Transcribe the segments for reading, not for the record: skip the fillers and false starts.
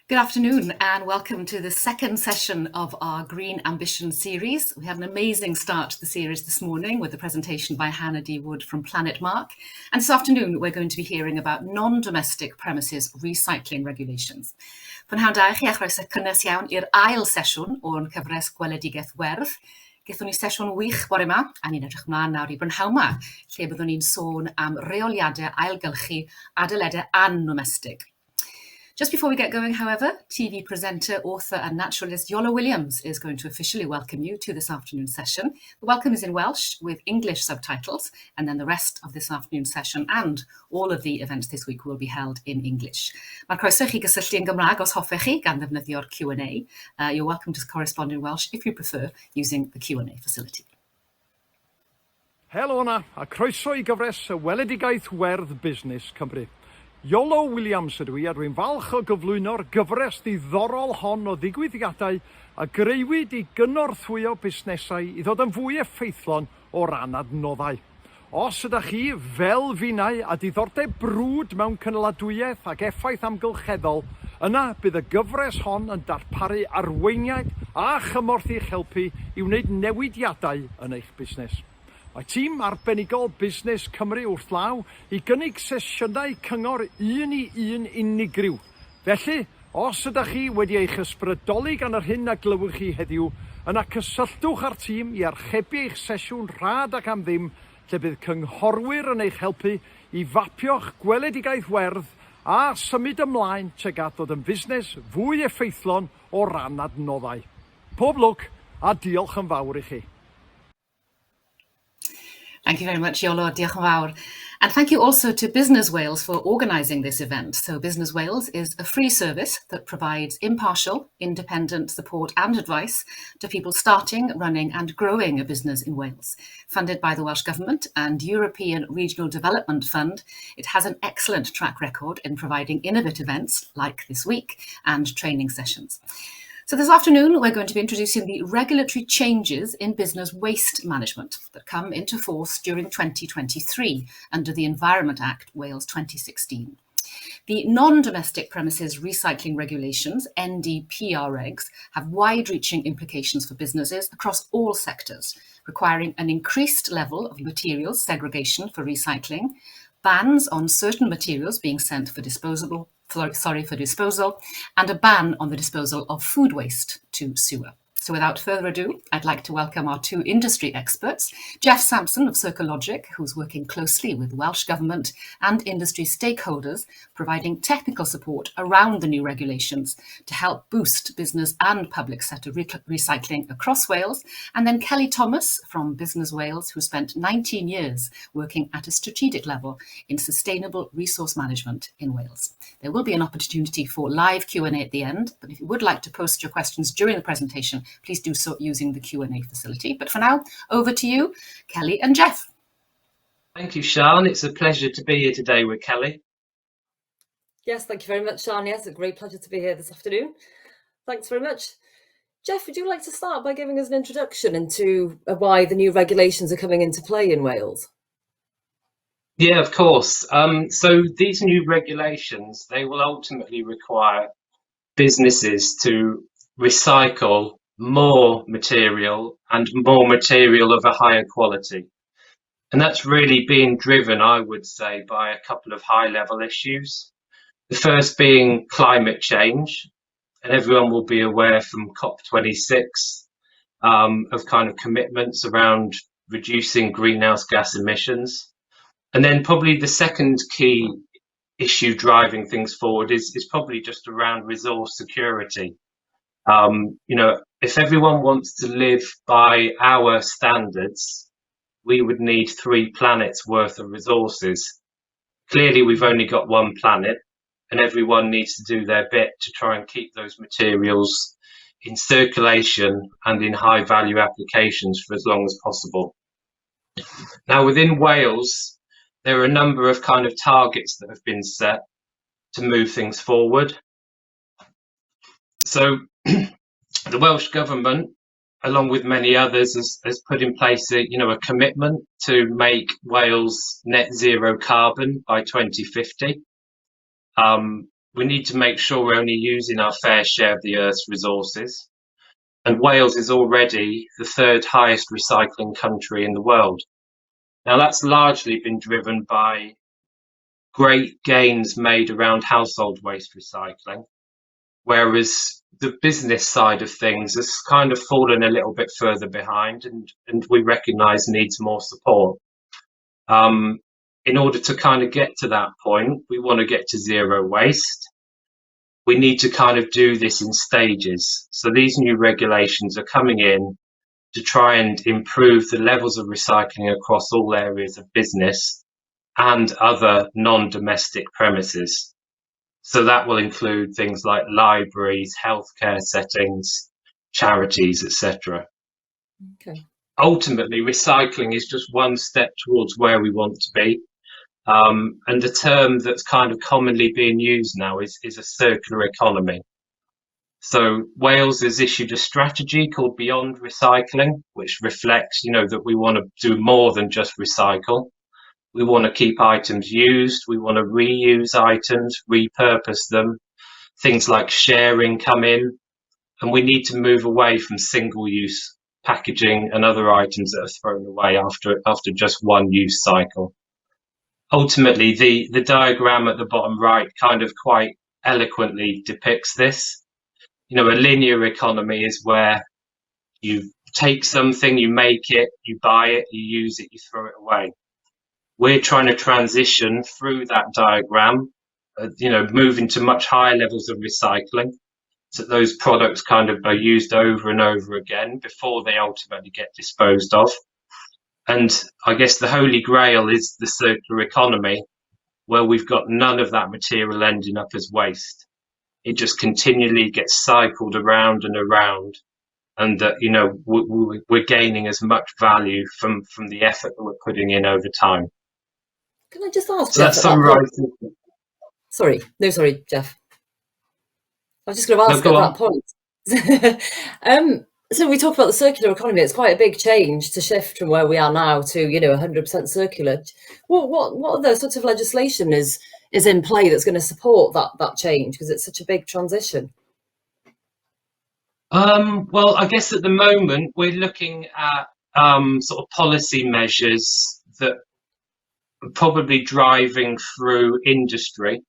Good afternoon and welcome to the second session of our Green Ambition series. We had an amazing start to the series this morning with a presentation by Hannah D. Wood from Planet Mark. And this afternoon, we're going to be hearing about non-domestic premises recycling regulations. Prynhawn da i chi a chroeso cynnes iawn i'r ail sesiwn o'n cyfres gweledigaeth werth. Gaethon ni sesiwn wych bore yma, a ni'n edrych mlaen nawr i brynhawn yma, lle byddwn ni'n sôn am reoliadau ailgylchu adeiladau an-domestic. Just before we get going, however, TV presenter, author and naturalist Iolo Williams is going to officially welcome you to this afternoon session. The welcome is in Welsh with English subtitles, and then the rest of this afternoon session and all of the events this week will be held in English. Mae'r croeso chi gysylltu yn Gymraeg os hoffech chi gan ddefnyddio'r Q&A. You're welcome to correspond in Welsh if you prefer using the Q&A facility. Helo yna, a croeso I gyfres y weledigaeth werdd busnes Cymru. Iolo Williams ydw I, a dwi'n falch o gyflwyno'r gyfres ddiddorol hon o ddigwyddiadau a greuwyd I gynorthwyo busnesau I ddod yn fwy effeithlon o ran adnoddau. Os ydych chi, fel finnau, a diddordeb brwd mewn cynaladwyedd ac effaith amgylcheddol, yna bydd y gyfres hon yn darparu arweiniad a chymorth i'ch helpu I wneud newidiadau yn eich busnes. Mae tîm arbenigol Busnes Cymru wrth law I gynnig sesiynau cyngor un I un unigryw. Felly, os ydych chi wedi eich ysbrydoli gan yr hyn a glywch chi heddiw, yna cysylltwch â'r tîm I archebu eich sesiwn rhad ac am ddim, lle bydd cynghorwyr yn eich helpu I fapio'ch gweledigaeth werdd a symud ymlaen tuag at ddod yn busnes fwy effeithlon o ran adnoddau. Pob lwc a diolch yn fawr I chi. Thank you very much, Iolo. Diolch yn fawr. And thank you also to Business Wales for organising this event. So Business Wales is a free service that provides impartial, independent support and advice to people starting, running and growing a business in Wales. Funded by the Welsh Government and European Regional Development Fund, it has an excellent track record in providing innovative events like this week and training sessions. So this afternoon, we're going to be introducing the regulatory changes in business waste management that come into force during 2023 under the Environment Act Wales 2016. The non-domestic premises recycling regulations, NDPR regs, have wide-reaching implications for businesses across all sectors, requiring an increased level of materials segregation for recycling, bans on certain materials being sent for disposal, and a ban on the disposal of food waste to sewer. So without further ado, I'd like to welcome our two industry experts, Jeff Sampson of Circologic, who's working closely with Welsh Government and industry stakeholders, providing technical support around the new regulations to help boost business and public sector recycling across Wales, and then Kelly Thomas from Business Wales, who spent 19 years working at a strategic level in sustainable resource management in Wales. There will be an opportunity for live Q&A at the end, but if you would like to post your questions during the presentation, please do so using the Q&A facility. But for now, over to you, Kelly and Jeff. Thank you, Sian. It's a pleasure to be here today with Kelly. Yes, thank you very much, Sian. Yes, a great pleasure to be here this afternoon. Thanks very much. Jeff, would you like to start by giving us an introduction into why the new regulations are coming into play in Wales? Yeah, of course. So these new regulations, they will ultimately require businesses to recycle more material and more material of a higher quality. And that's really being driven, I would say, by a couple of high-level issues. The first being climate change, and everyone will be aware from COP26 of kind of commitments around reducing greenhouse gas emissions. And then probably the second key issue driving things forward is probably just around resource security. If everyone wants to live by our standards, we would need 3 planets worth of resources. Clearly, we've only got one planet, and everyone needs to do their bit to try and keep those materials in circulation and in high value applications for as long as possible. Now, within Wales, there are a number of kind of targets that have been set to move things forward. So the Welsh Government, along with many others, has put in place a commitment to make Wales net zero carbon by 2050. we need to make sure we're only using our fair share of the Earth's resources. And Wales is already the third highest recycling country in the world. Now, that's largely been driven by great gains made around household waste recycling, whereas the business side of things has kind of fallen a little bit further behind, and we recognise needs more support. In order to kind of get to that point, we want to get to zero waste. We need to kind of do this in stages. So these new regulations are coming in to try and improve the levels of recycling across all areas of business and other non-domestic premises. So that will include things like libraries, healthcare settings, charities, etc. Okay. Ultimately, recycling is just one step towards where we want to be. And the term that's kind of commonly being used now is a circular economy. So Wales has issued a strategy called Beyond Recycling, which reflects, that we want to do more than just recycle. We want to keep items used. We want to reuse items, repurpose them. Things like sharing come in, and we need to move away from single-use packaging and other items that are thrown away after just one use cycle. Ultimately, the diagram at the bottom right kind of quite eloquently depicts this. A linear economy is where you take something, you make it, you buy it, you use it, you throw it away. We're trying to transition through that diagram, moving to much higher levels of recycling, so those products kind of are used over and over again before they ultimately get disposed of. And I guess the holy grail is the circular economy, where we've got none of that material ending up as waste. It just continually gets cycled around and around, and that we're gaining as much value from the effort that we're putting in over time. Can I just ask, So Jeff? that summarizes. Sorry, Jeff. I was just going to ask at that point. So we talk about the circular economy. It's quite a big change to shift from where we are now to 100% circular. What other sort of legislation is in play that's going to support that change, because it's such a big transition? Well, I guess at the moment we're looking at sort of policy measures that are probably driving through industry.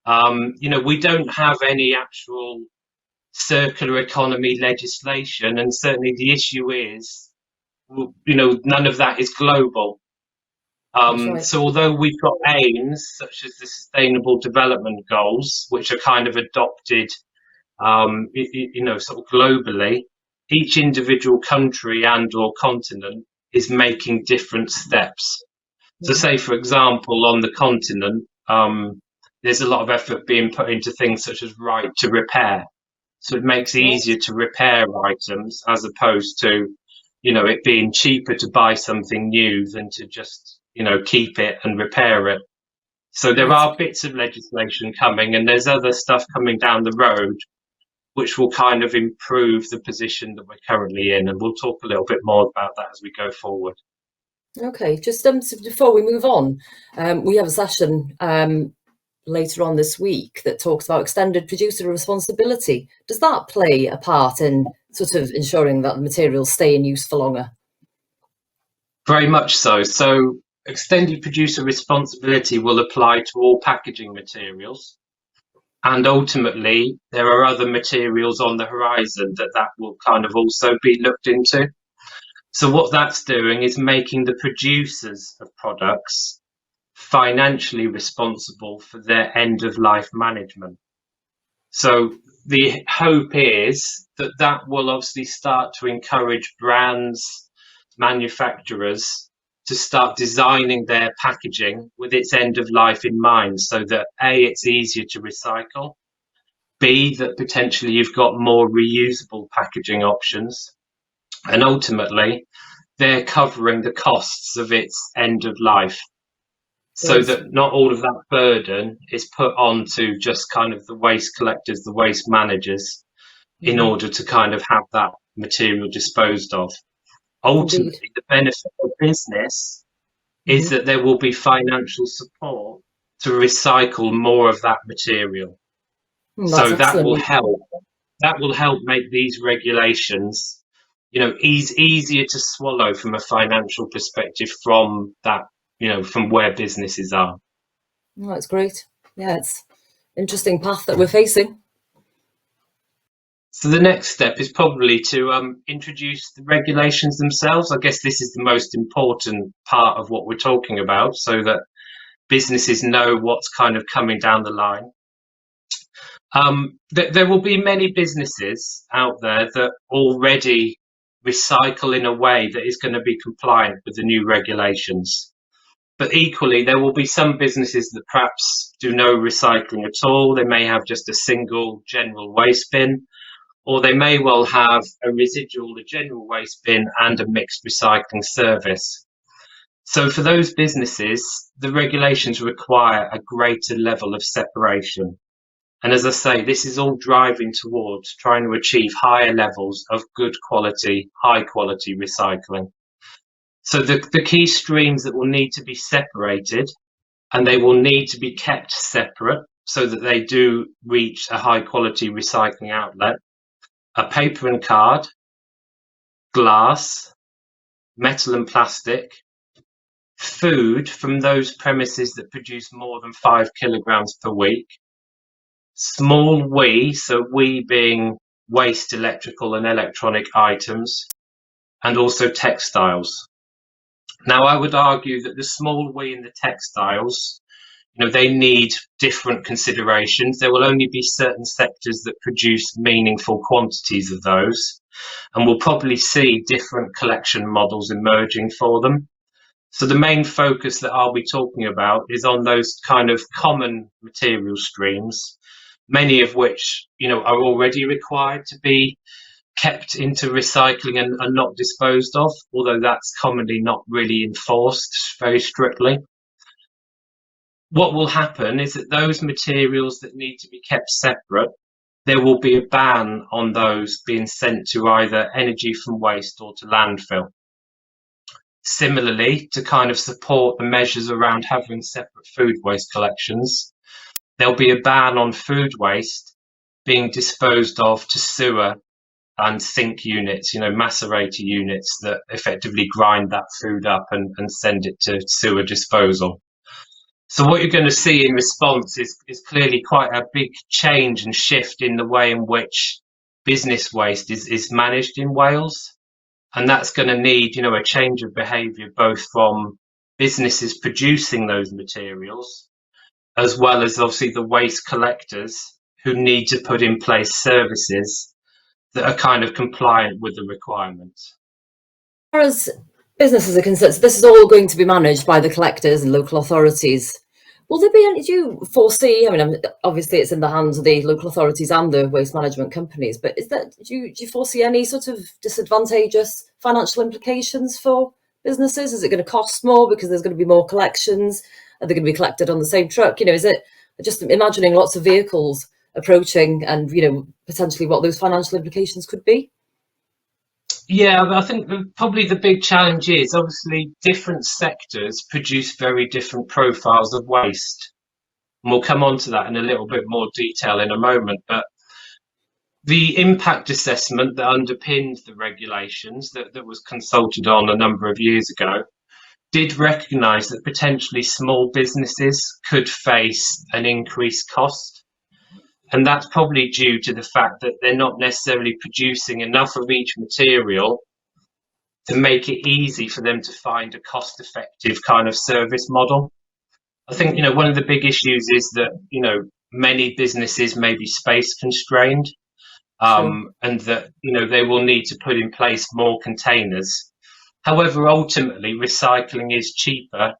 We don't have any actual circular economy legislation, and certainly the issue is, none of that is global. Right. So although we've got aims such as the Sustainable Development Goals, which are kind of adopted, sort of globally, each individual country and/or continent is making different steps. So, say for example, on the continent, there's a lot of effort being put into things such as right to repair. So it makes it easier to repair items, as opposed to, it being cheaper to buy something new than to just, keep it and repair it. So there are bits of legislation coming, and there's other stuff coming down the road, which will kind of improve the position that we're currently in. And we'll talk a little bit more about that as we go forward. Okay, just before we move on, we have a session later on this week that talks about extended producer responsibility. Does that play a part in sort of ensuring that the materials stay in use for longer? Very much so. So extended producer responsibility will apply to all packaging materials. And ultimately, there are other materials on the horizon that will kind of also be looked into. So what that's doing is making the producers of products financially responsible for their end of life management. So the hope is that will obviously start to encourage brands, manufacturers to start designing their packaging with its end of life in mind, so that A, it's easier to recycle, B, that potentially you've got more reusable packaging options, and ultimately they're covering the costs of its end of life, so that not all of that burden is put onto just kind of the waste collectors, the waste managers, in order to kind of have that material disposed of. Ultimately, the benefit of business is that there will be financial support to recycle more of that material. That's So excellent. that will help make these regulations, easier to swallow from a financial perspective from that, from where businesses are. That's great. Yeah, it's interesting path that we're facing. So the next step is probably to introduce the regulations themselves. I guess this is the most important part of what we're talking about, so that businesses know what's kind of coming down the line. There will be many businesses out there that already recycle in a way that is going to be compliant with the new regulations. But equally, there will be some businesses that perhaps do no recycling at all. They may have just a single general waste bin, or they may well have a residual, a general waste bin, and a mixed recycling service. So for those businesses, the regulations require a greater level of separation. And as I say, this is all driving towards trying to achieve higher levels of good quality, high quality recycling. So the key streams that will need to be separated, and they will need to be kept separate so that they do reach a high quality recycling outlet, are paper and card, glass, metal and plastic, food from those premises that produce more than 5 kilograms per week, small WE, so WE being waste electrical and electronic items, and also textiles. Now, I would argue that the small WE and the textiles, they need different considerations. There will only be certain sectors that produce meaningful quantities of those, and we'll probably see different collection models emerging for them. So the main focus that I'll be talking about is on those kind of common material streams, many of which, are already required to be kept into recycling and not disposed of, although that's commonly not really enforced very strictly. What will happen is that those materials that need to be kept separate, there will be a ban on those being sent to either energy from waste or to landfill. Similarly, to kind of support the measures around having separate food waste collections, there'll be a ban on food waste being disposed of to sewer and sink units, macerator units that effectively grind that food up and send it to sewer disposal. So what you're going to see in response is clearly quite a big change and shift in the way in which business waste is managed in Wales. And that's going to need, a change of behaviour, both from businesses producing those materials, as well as obviously the waste collectors who need to put in place services that are kind of compliant with the requirements. As far as businesses are concerned, so this is all going to be managed by the collectors and local authorities. Will there be any, do you foresee, obviously it's in the hands of the local authorities and the waste management companies, but do you foresee any sort of disadvantageous financial implications for businesses? Is it going to cost more because there's going to be more collections? Are they going to be collected on the same truck? Is it just imagining lots of vehicles approaching and, potentially what those financial implications could be? Yeah, I think probably the big challenge is obviously different sectors produce very different profiles of waste. And we'll come on to that in a little bit more detail in a moment. But the impact assessment that underpinned the regulations that was consulted on a number of years ago did recognise that potentially small businesses could face an increased cost. And that's probably due to the fact that they're not necessarily producing enough of each material to make it easy for them to find a cost-effective kind of service model. I think, one of the big issues is that, many businesses may be space constrained, and that, they will need to put in place more containers. However, ultimately, recycling is cheaper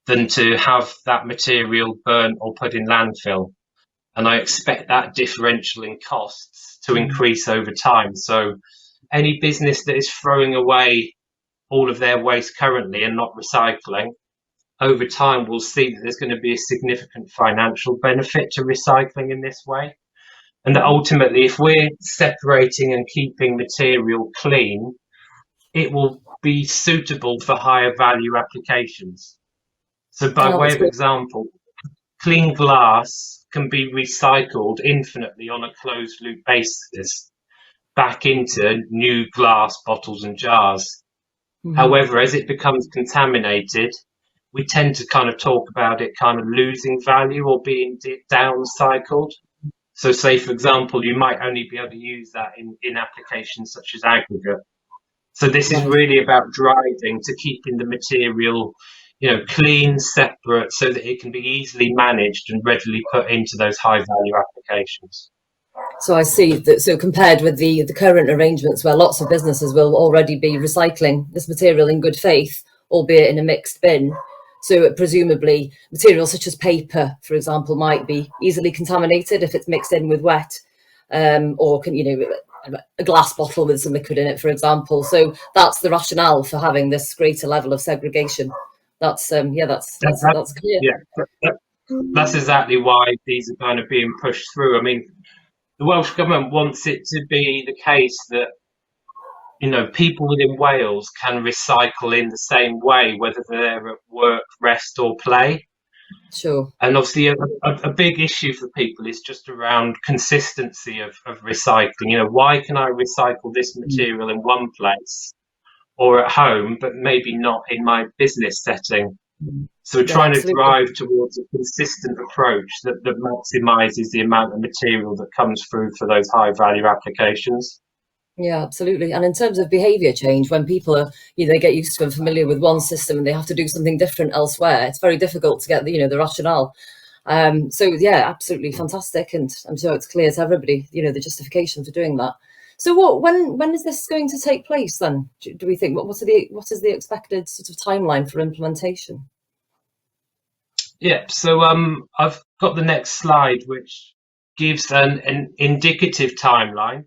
than to have that material burnt or put in landfill. And I expect that differential in costs to increase over time. So any business that is throwing away all of their waste currently and not recycling, over time we'll see that there's going to be a significant financial benefit to recycling in this way. And that ultimately, if we're separating and keeping material clean, it will be suitable for higher value applications. So by way of example, clean glass can be recycled infinitely on a closed loop basis back into new glass bottles and jars. However, as it becomes contaminated, we tend to kind of talk about it kind of losing value or being downcycled. So say, for example, you might only be able to use that in applications such as aggregate. So this is really about driving to keeping the material, clean, separate, so that it can be easily managed and readily put into those high value applications. So I see that. So compared with the current arrangements where lots of businesses will already be recycling this material in good faith, albeit in a mixed bin. So presumably materials such as paper, for example, might be easily contaminated if it's mixed in with wet, or a glass bottle with some liquid in it, for example. So that's the rationale for having this greater level of segregation. That's clear. Yeah, that's exactly why these are kind of being pushed through. I mean, the Welsh Government wants it to be the case that, people within Wales can recycle in the same way, whether they're at work, rest or play. Sure. And obviously a big issue for people is just around consistency of recycling. Why can I recycle this material in one place or at home, but maybe not in my business setting? So we're trying to drive towards a consistent approach that maximises the amount of material that comes through for those high value applications. Yeah, absolutely. And in terms of behaviour change, when people are, they get used to and familiar with one system and they have to do something different elsewhere, it's very difficult to get the rationale. So yeah, absolutely fantastic, and I'm sure it's clear to everybody, the justification for doing that. So when is this going to take place then? Do we think what is the expected sort of timeline for implementation? Yeah, so I've got the next slide, which gives an indicative timeline.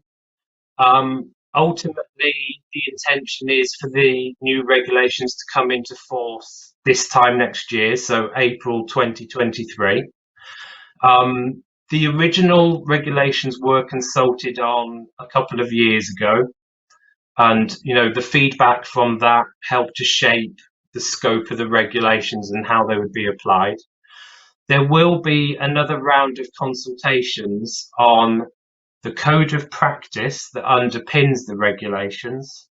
Ultimately, the intention is for the new regulations to come into force this time next year, so April 2023. The original regulations were consulted on a couple of years ago, and the feedback from that helped to shape the scope of the regulations and how they would be applied. There will be another round of consultations on the code of practice that underpins the regulations,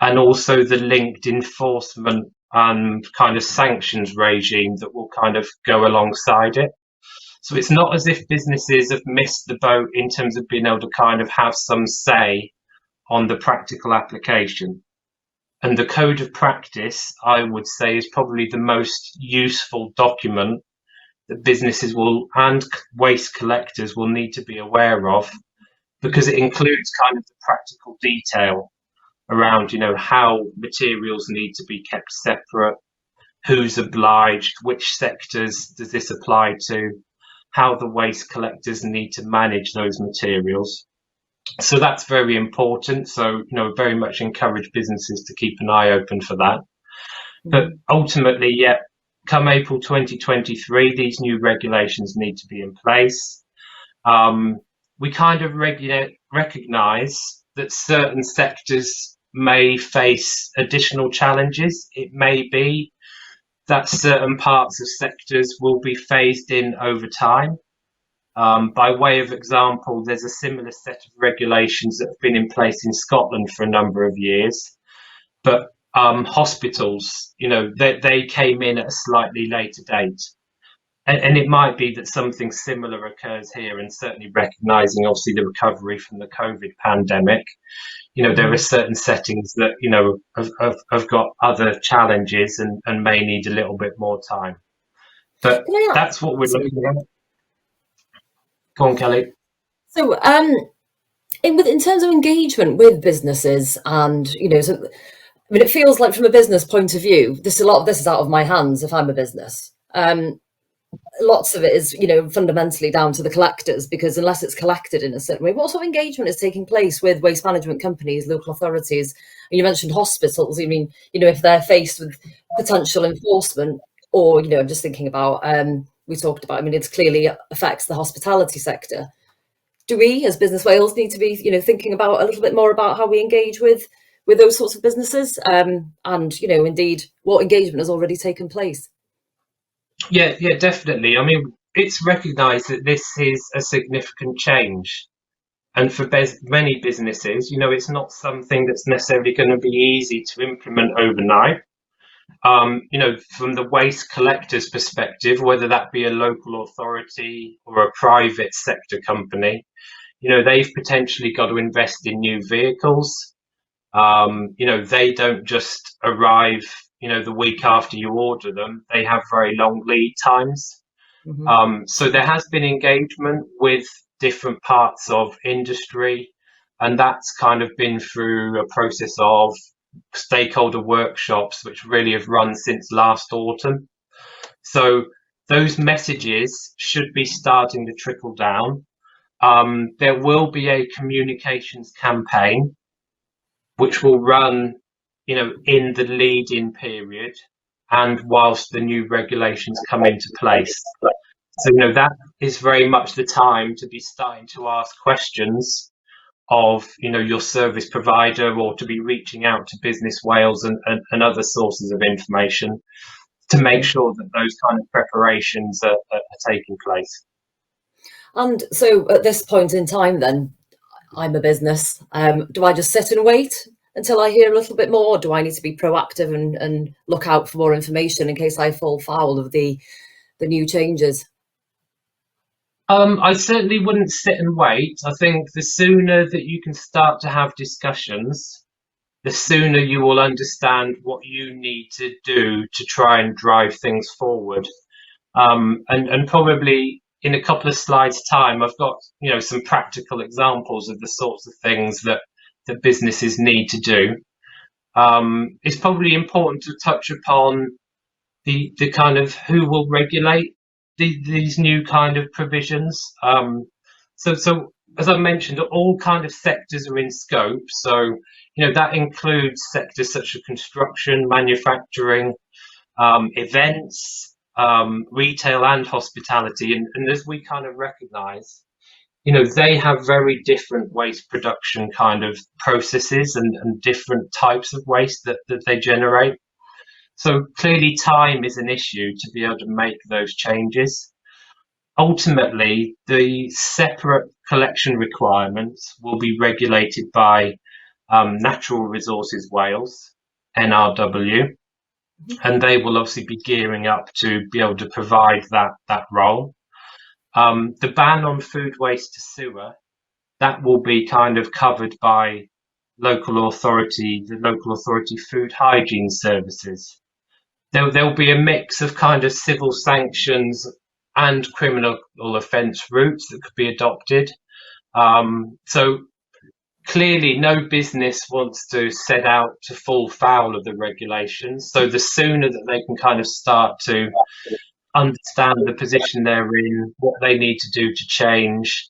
and also the linked enforcement and kind of sanctions regime that will kind of go alongside it. So it's not as if businesses have missed the boat in terms of being able to kind of have some say on the practical application. And the code of practice, I would say, is probably the most useful document that businesses and waste collectors will need to be aware of, because it includes kind of the practical detail around, how materials need to be kept separate, who's obliged, which sectors does this apply to, how the waste collectors need to manage those materials. So that's very important. So, very much encourage businesses to keep an eye open for that. But ultimately, come April 2023, these new regulations need to be in place. We kind of recognise that certain sectors may face additional challenges. It may be that certain parts of sectors will be phased in over time. By way of example, there's a similar set of regulations that have been in place in Scotland for a number of years, but hospitals, they came in at a slightly later date. And it might be that something similar occurs here, and certainly recognising obviously the recovery from the COVID pandemic. There are certain settings that, have got other challenges and may need a little bit more time. But that's what we're looking at. Go on, Kelly. So in terms of engagement with businesses, and it feels like from a business point of view, a lot of this is out of my hands if I'm a business. Lots of it is, fundamentally down to the collectors, because unless it's collected in a certain way, what sort of engagement is taking place with waste management companies, local authorities? And you mentioned hospitals. I mean, if they're faced with potential enforcement, or, I'm just thinking about, we talked about, it clearly affects the hospitality sector. Do we, as Business Wales, need to be, thinking about a little bit more about how we engage with those sorts of businesses, and, indeed, what engagement has already taken place? Yeah, definitely. it's recognised that this is a significant change. And for many businesses, it's not something that's necessarily going to be easy to implement overnight. From the waste collector's perspective, whether that be a local authority or a private sector company, they've potentially got to invest in new vehicles. They don't just arrive, the week after you order them. They have very long lead times. So there has been engagement with different parts of industry, and that's kind of been through a process of stakeholder workshops, which really have run since last autumn. So those messages should be starting to trickle down. There will be a communications campaign which will run, in the lead-in period and whilst the new regulations come into place. So, that is very much the time to be starting to ask questions of, your service provider, or to be reaching out to Business Wales and other sources of information to make sure that those kind of preparations are taking place. And so at this point in time, then, I'm a business. Do I just sit and wait until I hear a little bit more? Or do I need to be proactive and look out for more information in case I fall foul of the new changes? I certainly wouldn't sit and wait. I think the sooner that you can start to have discussions, the sooner you will understand what you need to do to try and drive things forward. And probably in a couple of slides' time, I've got, some practical examples of the sorts of things that businesses need to do. It's probably important to touch upon the kind of who will regulate these new kind of provisions. So as I mentioned, all kind of sectors are in scope. So, that includes sectors such as construction, manufacturing, events, retail and hospitality. And as we kind of recognise, they have very different waste production kind of processes and different types of waste that they generate. So clearly time is an issue to be able to make those changes. Ultimately, the separate collection requirements will be regulated by Natural Resources Wales, NRW, and they will obviously be gearing up to be able to provide that role. The ban on food waste to sewer, that will be kind of covered by the local authority food hygiene services. There'll be a mix of kind of civil sanctions and criminal offence routes that could be adopted. So clearly no business wants to set out to fall foul of the regulations. So the sooner that they can kind of start to understand the position they're in, what they need to do to change,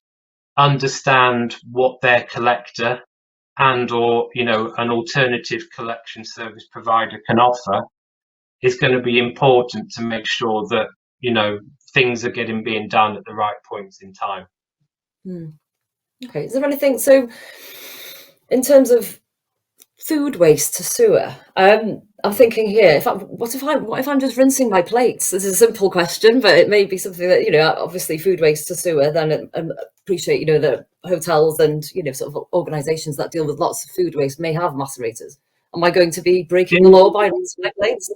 understand what their collector and or, an alternative collection service provider can offer, is going to be important to make sure that, things are being done at the right points in time. Okay, is there anything, so in terms of food waste to sewer, I'm thinking here, what if I'm just rinsing my plates? This is a simple question, but it may be something that, obviously food waste to sewer, then I appreciate, the hotels and, sort of organisations that deal with lots of food waste may have macerators. Am I going to be breaking the law by rinsing my plates?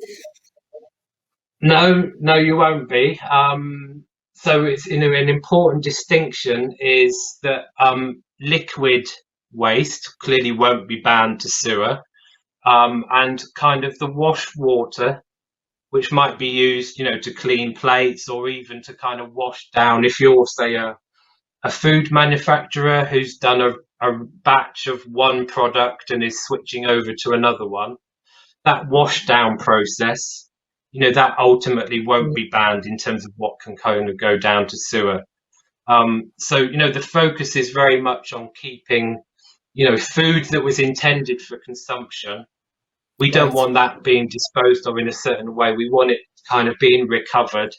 No, you won't be. So it's, an important distinction is that liquid waste clearly won't be banned to sewer, and kind of the wash water, which might be used, to clean plates or even to kind of wash down. If you're, say, a food manufacturer who's done a batch of one product and is switching over to another one, that wash down process, that ultimately won't be banned in terms of what can kind of go down to sewer. So, the focus is very much on keeping, food that was intended for consumption. We don't want that being disposed of in a certain way. We want it kind of being recovered.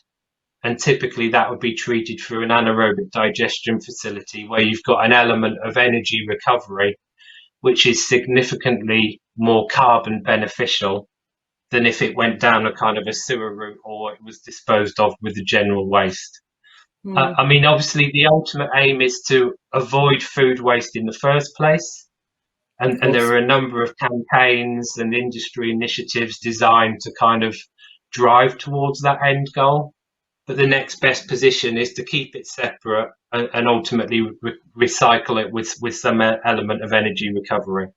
And typically that would be treated through an anaerobic digestion facility where you've got an element of energy recovery, which is significantly more carbon beneficial than if it went down a kind of a sewer route or it was disposed of with the general waste. I mean, obviously, the ultimate aim is to avoid food waste in the first place. And there are a number of campaigns and industry initiatives designed to kind of drive towards that end goal. But the next best position is to keep it separate and ultimately recycle it with some element of energy recovery.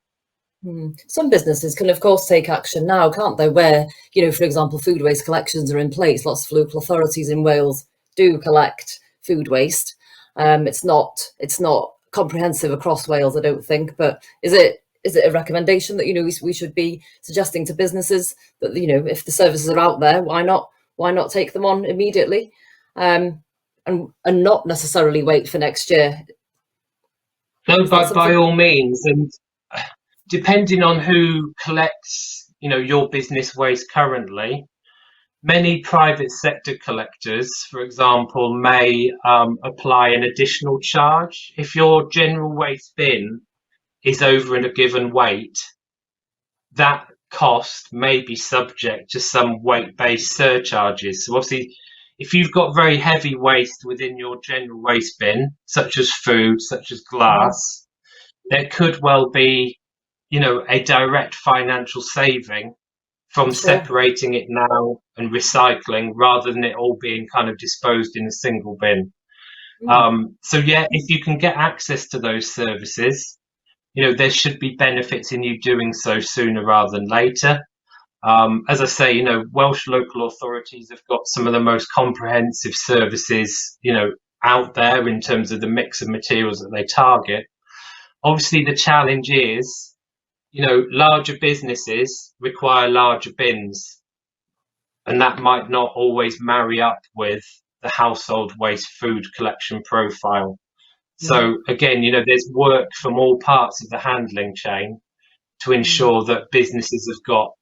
Some businesses can, of course, take action now, can't they? Where, for example, food waste collections are in place. Lots of local authorities in Wales do collect food waste. It's not comprehensive across Wales, I don't think. But is it a recommendation that we should be suggesting to businesses that if the services are out there, why not take them on immediately, and not necessarily wait for next year? No, by all means, and depending on who collects, your business waste currently, many private sector collectors, for example, may apply an additional charge. If your general waste bin is over a given weight, that cost may be subject to some weight-based surcharges. So obviously, if you've got very heavy waste within your general waste bin, such as food, such as glass, there could well be a direct financial saving from separating it now and recycling rather than it all being kind of disposed in a single bin. So yeah, if you can get access to those services, there should be benefits in you doing so sooner rather than later. As I say, Welsh local authorities have got some of the most comprehensive services, out there in terms of the mix of materials that they target. Obviously, the challenge is, larger businesses require larger bins, and that might not always marry up with the household waste food collection profile. So again, there's work from all parts of the handling chain to ensure that businesses have got,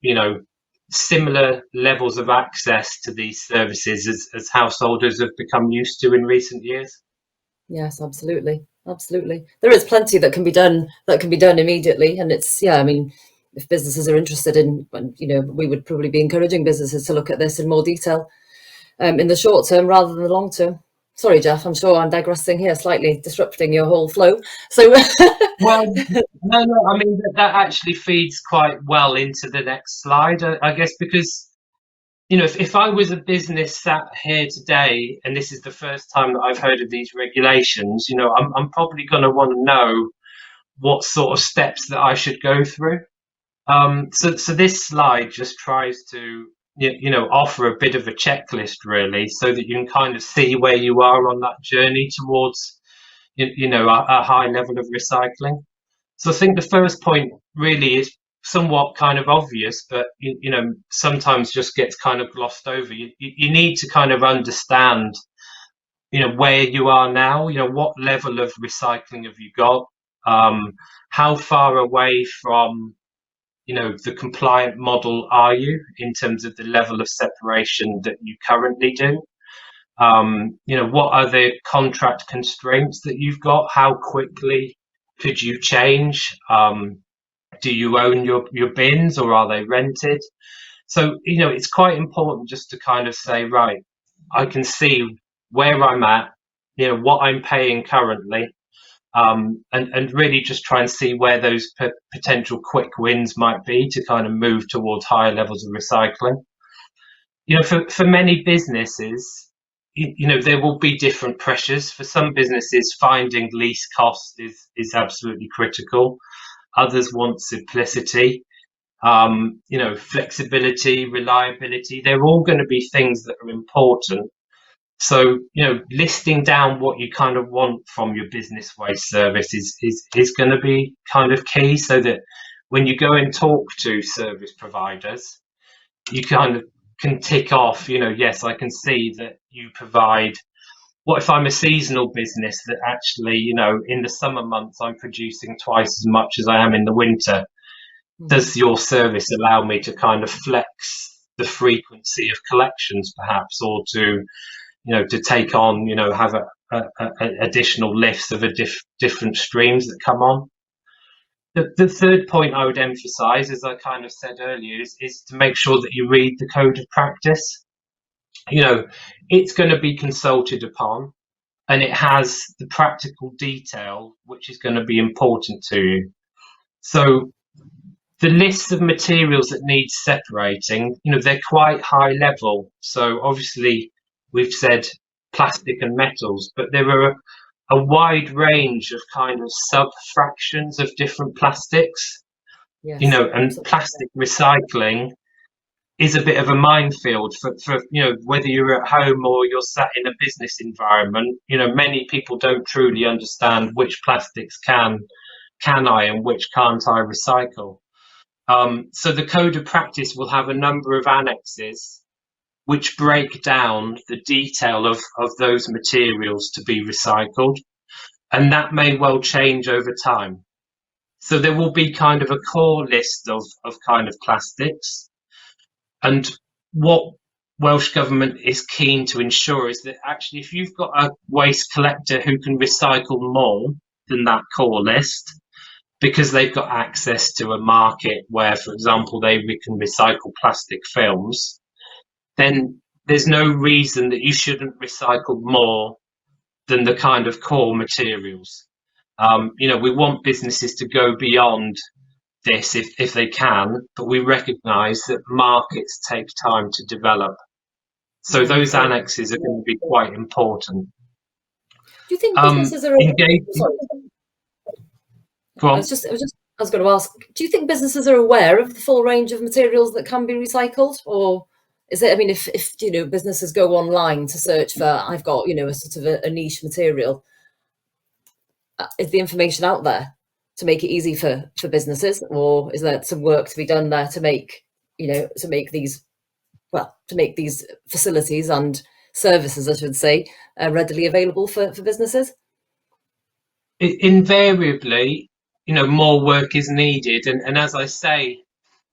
similar levels of access to these services as householders have become used to in recent years. Yes, absolutely. There is plenty that can be done immediately, and it's if businesses are interested in, we would probably be encouraging businesses to look at this in more detail in the short term rather than the long term. Sorry, Jeff, I'm sure I'm digressing here, slightly disrupting your whole flow. So, well, no, I mean that actually feeds quite well into the next slide, I guess, because if I was a business sat here today and this is the first time that I've heard of these regulations, I'm probably going to want to know what sort of steps that I should go through. So this slide just tries to offer a bit of a checklist, really, so that you can kind of see where you are on that journey towards a high level of recycling. So I think the first point really is somewhat kind of obvious, but sometimes just gets kind of glossed over. You need to kind of understand where you are now, what level of recycling have you got, how far away from the compliant model are you in terms of the level of separation that you currently do. What are the contract constraints that you've got? How quickly could you change? Do you own your bins, or are they rented? So, it's quite important just to kind of say, right, I can see where I'm at, what I'm paying currently, and really just try and see where those potential quick wins might be to kind of move towards higher levels of recycling. For many businesses, there will be different pressures. For some businesses, finding least cost is absolutely critical. Others want simplicity, flexibility, reliability. They're all going to be things that are important. So, listing down what you kind of want from your business waste service is going to be kind of key, so that when you go and talk to service providers, you kind of can tick off, yes, I can see that you provide. What if I'm a seasonal business that actually, in the summer months, I'm producing twice as much as I am in the winter? Does your service allow me to kind of flex the frequency of collections, perhaps, or to take on, have additional lifts of different streams that come on? The third point I would emphasize, as I kind of said earlier, is to make sure that you read the code of practice. It's going to be consulted upon. and it has the practical detail which is going to be important to you. So the list of materials that need separating, they're quite high level. So obviously we've said plastic and metals, but there are a wide range of kind of sub-fractions of different plastics, Yes, and absolutely. plastic recycling is a bit of a minefield for whether you're at home or you're sat in a business environment. Many people don't truly understand which plastics can I and which can't I recycle. So the code of practice will have a number of annexes which break down the detail of those materials to be recycled, and that may well change over time. So there will be kind of a core list of kind of plastics, and what Welsh Government is keen to ensure is that actually if you've got a waste collector who can recycle more than that core list, because they've got access to a market where, for example, they can recycle plastic films, then there's no reason that you shouldn't recycle more than the kind of core materials. We want businesses to go beyond this if they can, but we recognise that markets take time to develop. So those annexes are going to be quite important. Do you think businesses are engaging? Go on. I was going to ask, do you think businesses are aware of the full range of materials that can be recycled? Or is it, I mean, if businesses go online to search for, I've got, a sort of a niche material, is the information out there to make it easy for businesses? Or is there some work to be done there to make, to make these facilities and services, I should say, readily available for businesses? Invariably, more work is needed. And as I say,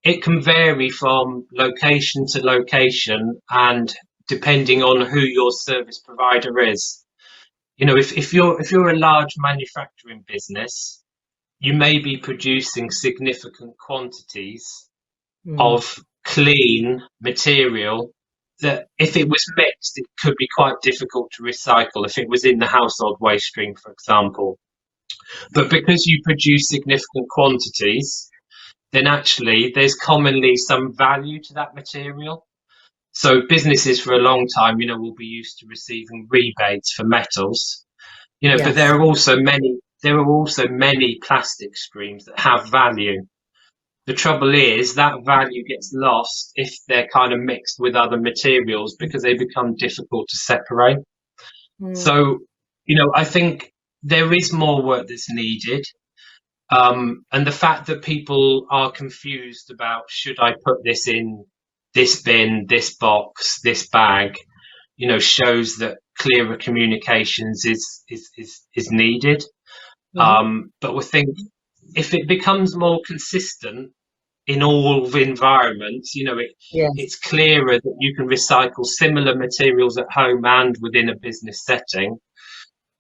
it can vary from location to location and depending on who your service provider is. If you're a large manufacturing business, you may be producing significant quantities of clean material that if it was mixed, it could be quite difficult to recycle if it was in the household waste stream, for example. But because you produce significant quantities, then actually there's commonly some value to that material. So businesses for a long time, will be used to receiving rebates for metals, yes. But there are also many plastic streams that have value. The trouble is that value gets lost if they're kind of mixed with other materials because they become difficult to separate. So, I think there is more work that's needed. And the fact that people are confused about, should I put this in this bin, this box, this bag, shows that clearer communications is needed. But we think if it becomes more consistent in all the environments, it's clearer that you can recycle similar materials at home and within a business setting,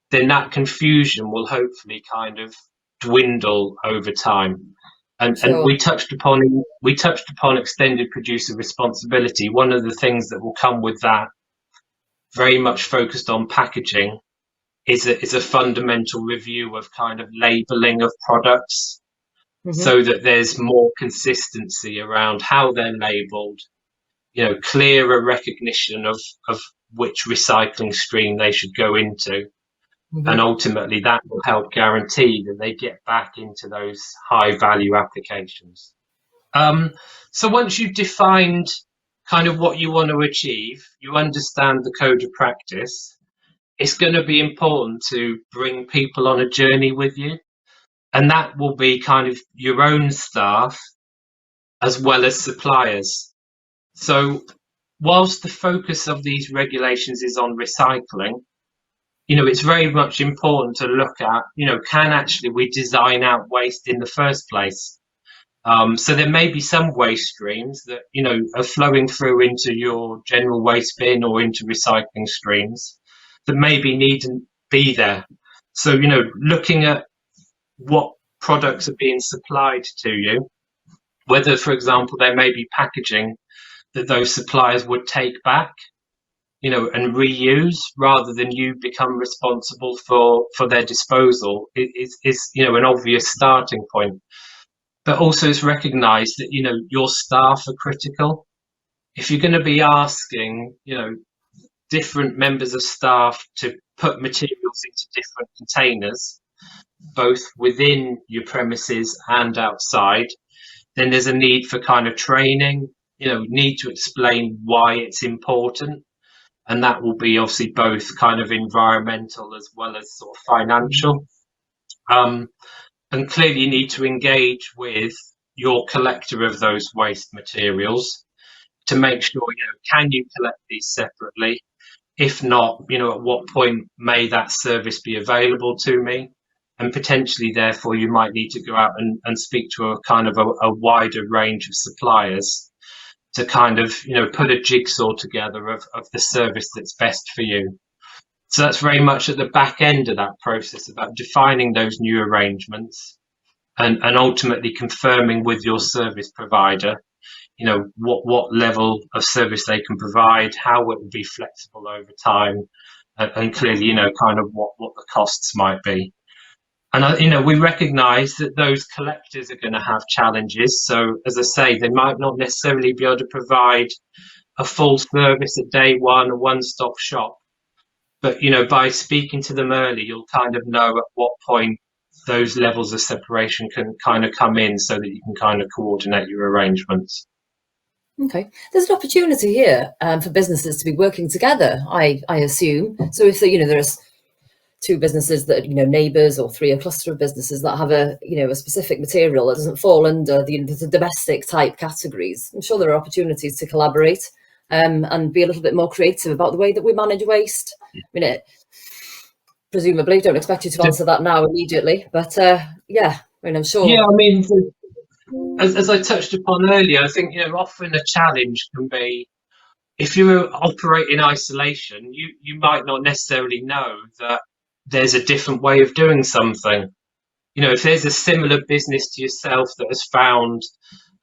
then that confusion will hopefully kind of dwindle over time. And we touched upon extended producer responsibility. One of the things that will come with that, very much focused on packaging, is a fundamental review of kind of labeling of products, so that there's more consistency around how they're labeled, clearer recognition of which recycling stream they should go into. And ultimately that will help guarantee that they get back into those high value applications. So once you've defined kind of what you want to achieve, you understand the code of practice, it's going to be important to bring people on a journey with you. And that will be kind of your own staff as well as suppliers. So whilst the focus of these regulations is on recycling, it's very much important to look at, can actually we design out waste in the first place? So there may be some waste streams that, are flowing through into your general waste bin or into recycling streams that maybe needn't be there. So, looking at what products are being supplied to you, whether, for example, there may be packaging that those suppliers would take back. and reuse rather than you become responsible for their disposal is an obvious starting point. But also it's recognised that, your staff are critical. If you're going to be asking, different members of staff to put materials into different containers, both within your premises and outside, then there's a need for kind of training, need to explain why it's important. And that will be obviously both kind of environmental as well as sort of financial. And clearly you need to engage with your collector of those waste materials to make sure, can you collect these separately? If not, at what point may that service be available to me? And potentially, therefore, you might need to go out and speak to a kind of a wider range of suppliers to kind of, put a jigsaw together of the service that's best for you. So that's very much at the back end of that process about defining those new arrangements and ultimately confirming with your service provider, what level of service they can provide, how it will be flexible over time, and clearly, kind of what the costs might be. And, we recognise that those collectors are going to have challenges. So, as I say, they might not necessarily be able to provide a full service at day one, a one-stop shop. But, by speaking to them early, you'll kind of know at what point those levels of separation can kind of come in so that you can kind of coordinate your arrangements. Okay, there's an opportunity here for businesses to be working together, I assume. So if there's two businesses that neighbours, or three, a cluster of businesses that have a specific material that doesn't fall under the domestic type categories, I'm sure there are opportunities to collaborate and be a little bit more creative about the way that we manage waste. I mean, presumably, don't expect you to answer that now immediately, but yeah, I mean, I'm sure. Yeah, I mean, as I touched upon earlier, I think often a challenge can be if you operate in isolation, you might not necessarily know that there's a different way of doing something. If there's a similar business to yourself that has found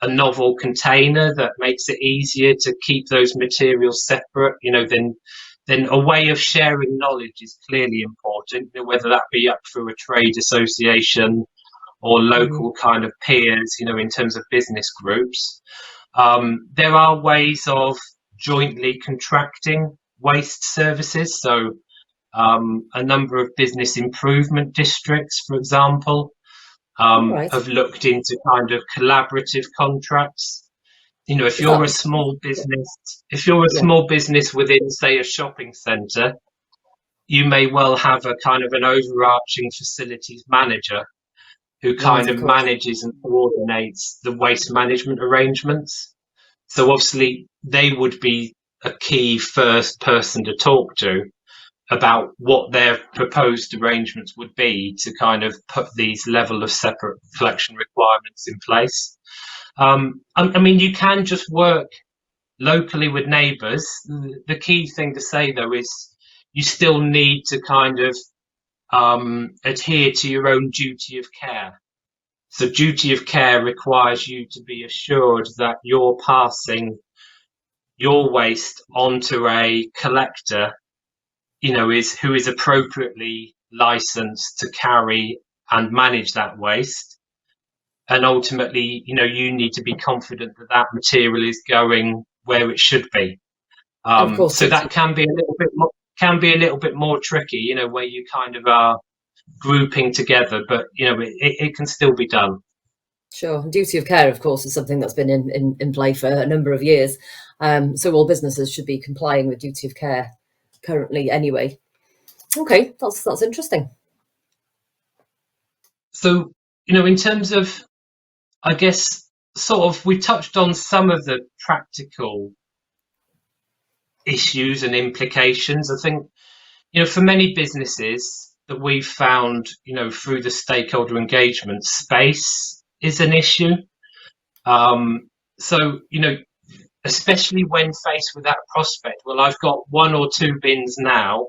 a novel container that makes it easier to keep those materials separate, then a way of sharing knowledge is clearly important, whether that be up through a trade association or local kind of peers, in terms of business groups. There are ways of jointly contracting waste services. So a number of business improvement districts, for example, have looked into kind of collaborative contracts. If you're a small business within, say, a shopping centre, you may well have a kind of an overarching facilities manager who kind of manages and coordinates the waste management arrangements. So obviously they would be a key first person to talk to about what their proposed arrangements would be to kind of put these level of separate collection requirements in place. I mean, you can just work locally with neighbours. The key thing to say, though, is you still need to kind of adhere to your own duty of care. So duty of care requires you to be assured that you're passing your waste onto a collector, who is appropriately licensed to carry and manage that waste. And ultimately, you need to be confident that that material is going where it should be. Of course, so that can be a little bit more tricky, where you kind of are grouping together, but it can still be done. Sure. Duty of care, of course, is something that's been in play for a number of years. So all businesses should be complying with duty of care currently anyway. Okay, that's interesting. So, in terms of, I guess, sort of, we touched on some of the practical issues and implications. I think, for many businesses that we've found, through the stakeholder engagement, space is an issue. So, especially when faced with that prospect, well, I've got one or two bins now.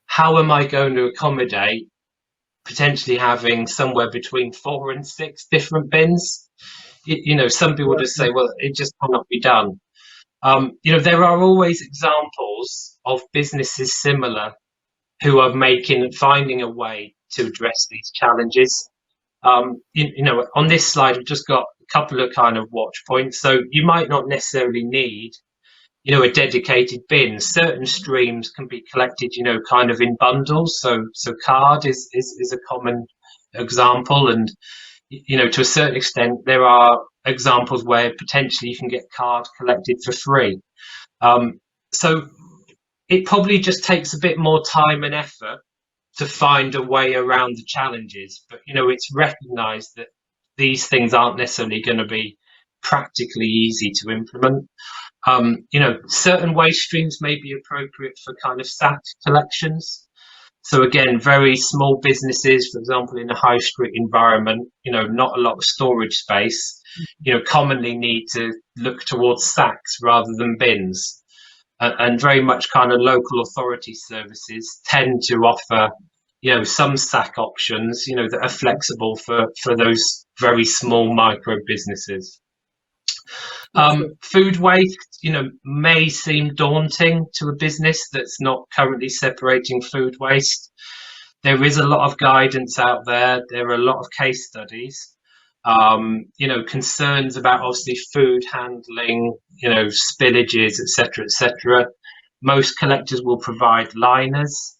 How am I going to accommodate potentially having somewhere between 4 and 6 different bins? Some people just say, well, it just cannot be done. There are always examples of businesses similar who are finding a way to address these challenges. On this slide, I've just got a couple of kind of watch points. So you might not necessarily need, a dedicated bin. Certain streams can be collected, kind of in bundles. So card is a common example. And, to a certain extent, there are examples where potentially you can get card collected for free. So it probably just takes a bit more time and effort to find a way around the challenges. But, it's recognized that these things aren't necessarily going to be practically easy to implement. Certain waste streams may be appropriate for kind of sack collections. So again, very small businesses, for example, in a high street environment, not a lot of storage space, commonly need to look towards sacks rather than bins. And very much kind of local authority services tend to offer, some sack options, that are flexible for those very small micro businesses. Food waste, may seem daunting to a business that's not currently separating food waste. There is a lot of guidance out there. There are a lot of case studies. Concerns about obviously food handling, spillages, etc. Most collectors will provide liners.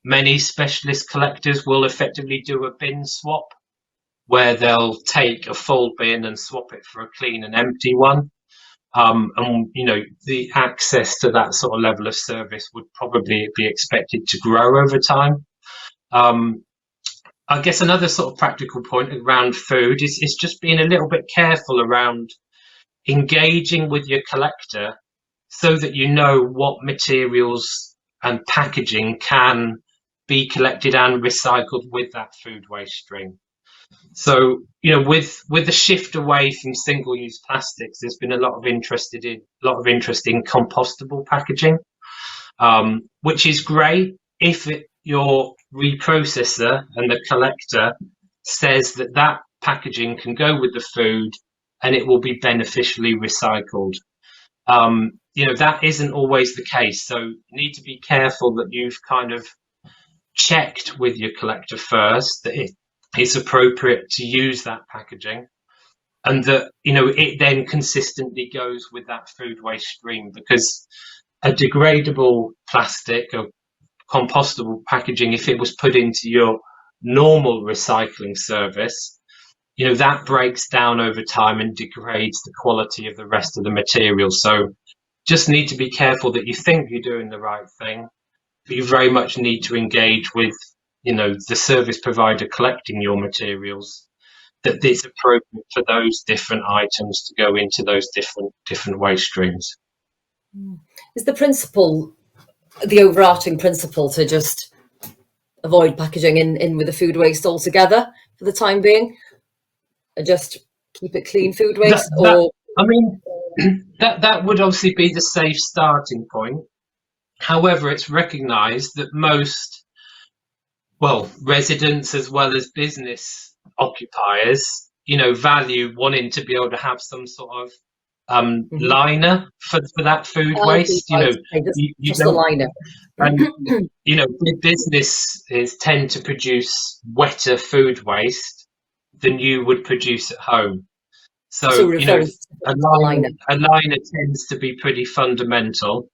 Many specialist collectors will effectively do a bin swap, where they'll take a full bin and swap it for a clean and empty one. The access to that sort of level of service would probably be expected to grow over time. I guess another sort of practical point around food is just being a little bit careful around engaging with your collector so that you know what materials and packaging can be collected and recycled with that food waste stream. So, with the shift away from single-use plastics, there's been a lot of interest in compostable packaging, which is great if your reprocessor and the collector says that packaging can go with the food and it will be beneficially recycled. That isn't always the case. So you need to be careful that you've kind of checked with your collector first that it's appropriate to use that packaging, and that it then consistently goes with that food waste stream, because a degradable plastic or compostable packaging, if it was put into your normal recycling service, that breaks down over time and degrades the quality of the rest of the material. So just need to be careful that you think you're doing the right thing, but you very much need to engage with the service provider collecting your materials, that it's appropriate for those different items to go into those different waste streams. Is the overarching principle to just avoid packaging in with the food waste altogether for the time being, and just keep it clean food waste? That would obviously be the safe starting point. However, it's recognised that most residents as well as business occupiers, value wanting to be able to have some sort of liner for that food waste. Just a liner. And businesses tend to produce wetter food waste than you would produce at home. So a liner tends to be pretty fundamental,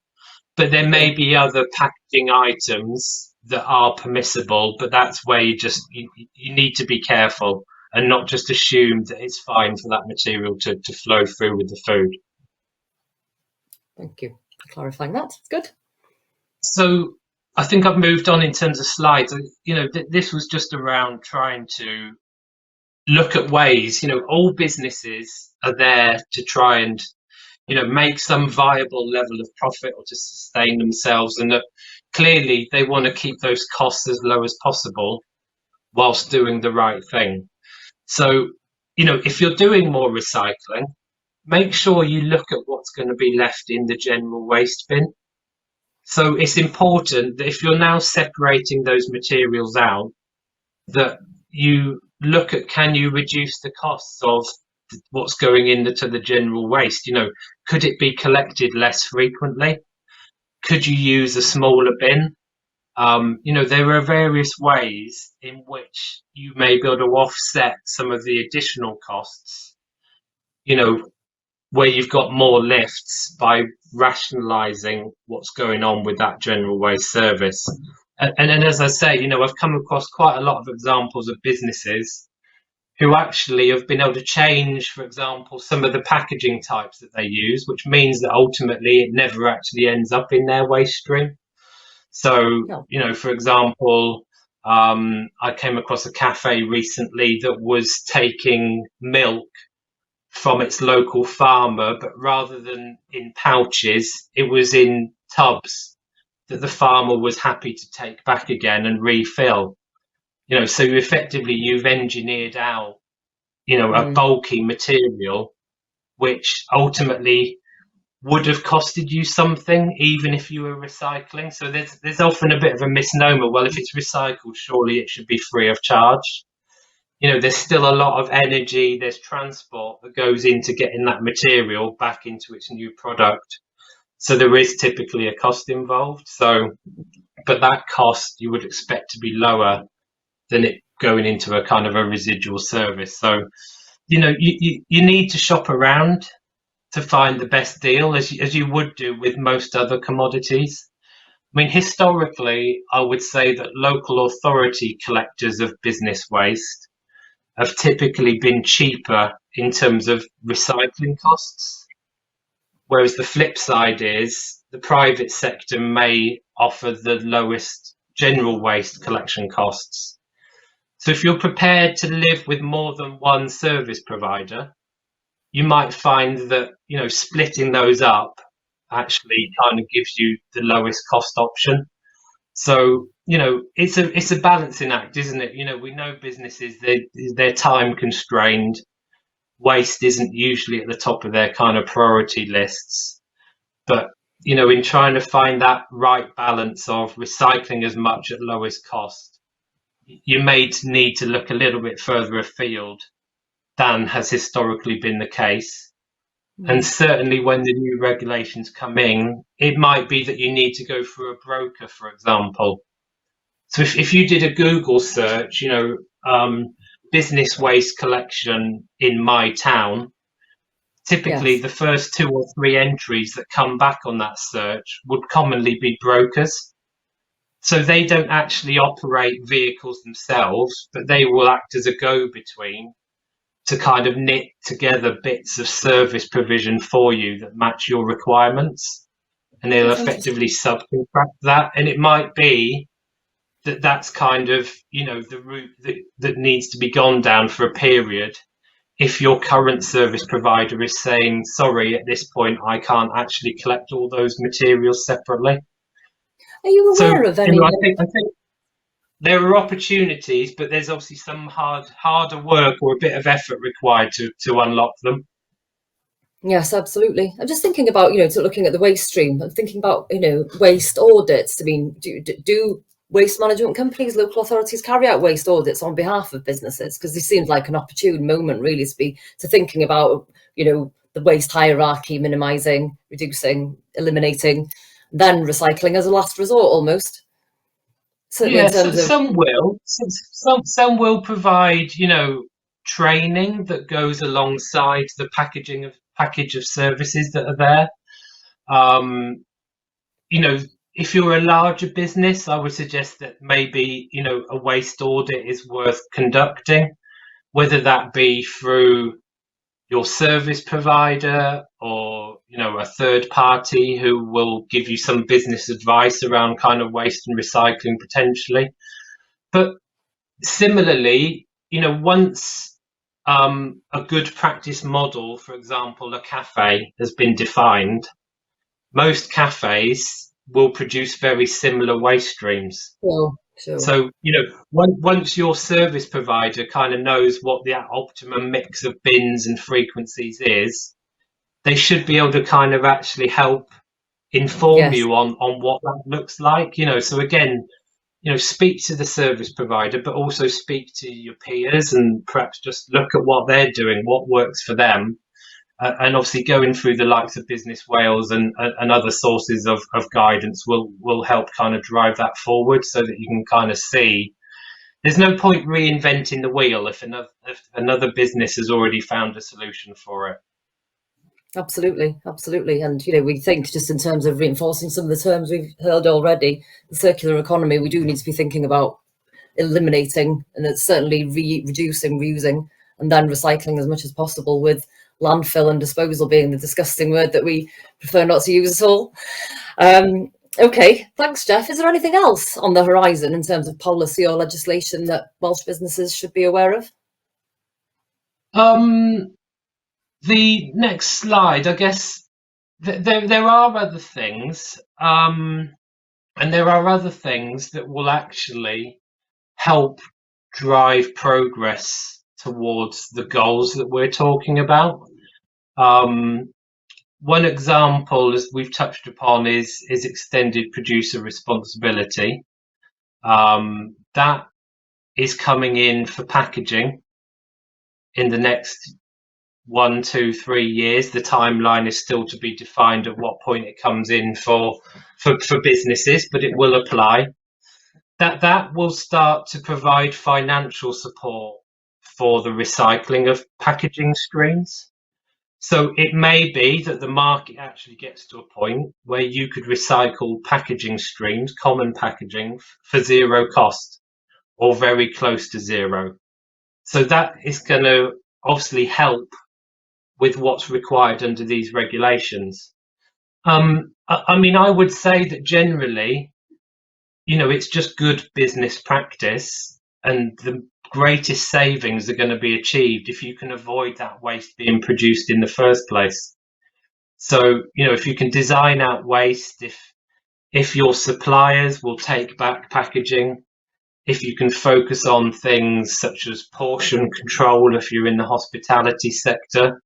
but there may be other packaging items that are permissible, but that's where you need to be careful and not just assume that it's fine for that material to flow through with the food. Thank you for clarifying that. It's good. So I think I've moved on in terms of slides. This was just around trying to look at ways, all businesses are there to try and, make some viable level of profit or to sustain themselves, and that clearly they want to keep those costs as low as possible whilst doing the right thing. So, if you're doing more recycling, make sure you look at what's going to be left in the general waste bin. So it's important that if you're now separating those materials out, that you look at, can you reduce the costs of what's going into the general waste? Could it be collected less frequently? could you use a smaller bin? There are various ways in which you may be able to offset some of the additional costs, where you've got more lifts by rationalising what's going on with that general waste service. And as I say, I've come across quite a lot of examples of businesses who actually have been able to change, for example, some of the packaging types that they use, which means that ultimately it never actually ends up in their waste stream. So, for example, I came across a cafe recently that was taking milk from its local farmer, but rather than in pouches, it was in tubs that the farmer was happy to take back again and refill. So you've engineered out, a bulky material, which ultimately would have costed you something, even if you were recycling. So there's often a bit of a misnomer. Well, if it's recycled, surely it should be free of charge. There's still a lot of energy, there's transport that goes into getting that material back into its new product. So there is typically a cost involved. But that cost you would expect to be lower than it going into a kind of a residual service. So, you need to shop around to find the best deal, as you would do with most other commodities. I mean, historically, I would say that local authority collectors of business waste have typically been cheaper in terms of recycling costs, whereas the flip side is the private sector may offer the lowest general waste collection costs. So if you're prepared to live with more than one service provider, you might find that, splitting those up actually kind of gives you the lowest cost option. So, it's a balancing act, isn't it? We know businesses, they're time constrained. Waste isn't usually at the top of their kind of priority lists. But, in trying to find that right balance of recycling as much at lowest cost, you may need to look a little bit further afield than has historically been the case. And certainly when the new regulations come in, it might be that you need to go through a broker, for example. So if you did a Google search, business waste collection in my town, typically the first 2 or 3 entries that come back on that search would commonly be brokers. So they don't actually operate vehicles themselves, but they will act as a go-between to kind of knit together bits of service provision for you that match your requirements. And they'll effectively subcontract that. And it might be that that's kind of, the route that needs to be gone down for a period. If your current service provider is saying, sorry, at this point, I can't actually collect all those materials separately. Are you aware of any? I think there are opportunities, but there's obviously some harder work or a bit of effort required to unlock them. Yes, absolutely. I'm just thinking about, looking at the waste stream. I'm thinking about, waste audits. I mean, do waste management companies, local authorities carry out waste audits on behalf of businesses? Because this seems like an opportune moment, really, to thinking about, the waste hierarchy, minimising, reducing, eliminating, then recycling as a last resort, almost. Certainly some will. Some will provide, training that goes alongside the package of services that are there. If you're a larger business, I would suggest that maybe, a waste audit is worth conducting, whether that be through your service provider or, a third party who will give you some business advice around kind of waste and recycling potentially. But similarly, once a good practice model, for example, a cafe has been defined, most cafes will produce very similar waste streams. Sure. So, once your service provider kind of knows what the optimum mix of bins and frequencies is, they should be able to kind of actually help inform you on what that looks like. So again, speak to the service provider, but also speak to your peers and perhaps just look at what they're doing, what works for them, and obviously going through the likes of Business Wales and other sources of guidance will help kind of drive that forward, so that you can kind of see there's no point reinventing the wheel if another business has already found a solution for it. Absolutely, absolutely. And, we think, just in terms of reinforcing some of the terms we've heard already, the circular economy, we do need to be thinking about eliminating, and it's certainly reducing, reusing, and then recycling as much as possible, with landfill and disposal being the disgusting word that we prefer not to use at all. Okay, thanks, Jeff. Is there anything else on the horizon in terms of policy or legislation that Welsh businesses should be aware of? The next slide, I guess, there are other things, and there are other things that will actually help drive progress towards the goals that we're talking about. One example, as we've touched upon, is extended producer responsibility. That is coming in for packaging in the next 1, 2, 3 years. The timeline is still to be defined at what point it comes in for businesses, but it will apply. That will start to provide financial support for the recycling of packaging streams. So it may be that the market actually gets to a point where you could recycle packaging streams, common packaging, for zero cost or very close to zero. So that is going to obviously help with what's required under these regulations. I mean, I would say that generally, it's just good business practice, and the greatest savings are going to be achieved if you can avoid that waste being produced in the first place. So, if you can design out waste, if your suppliers will take back packaging, if you can focus on things such as portion control, if you're in the hospitality sector,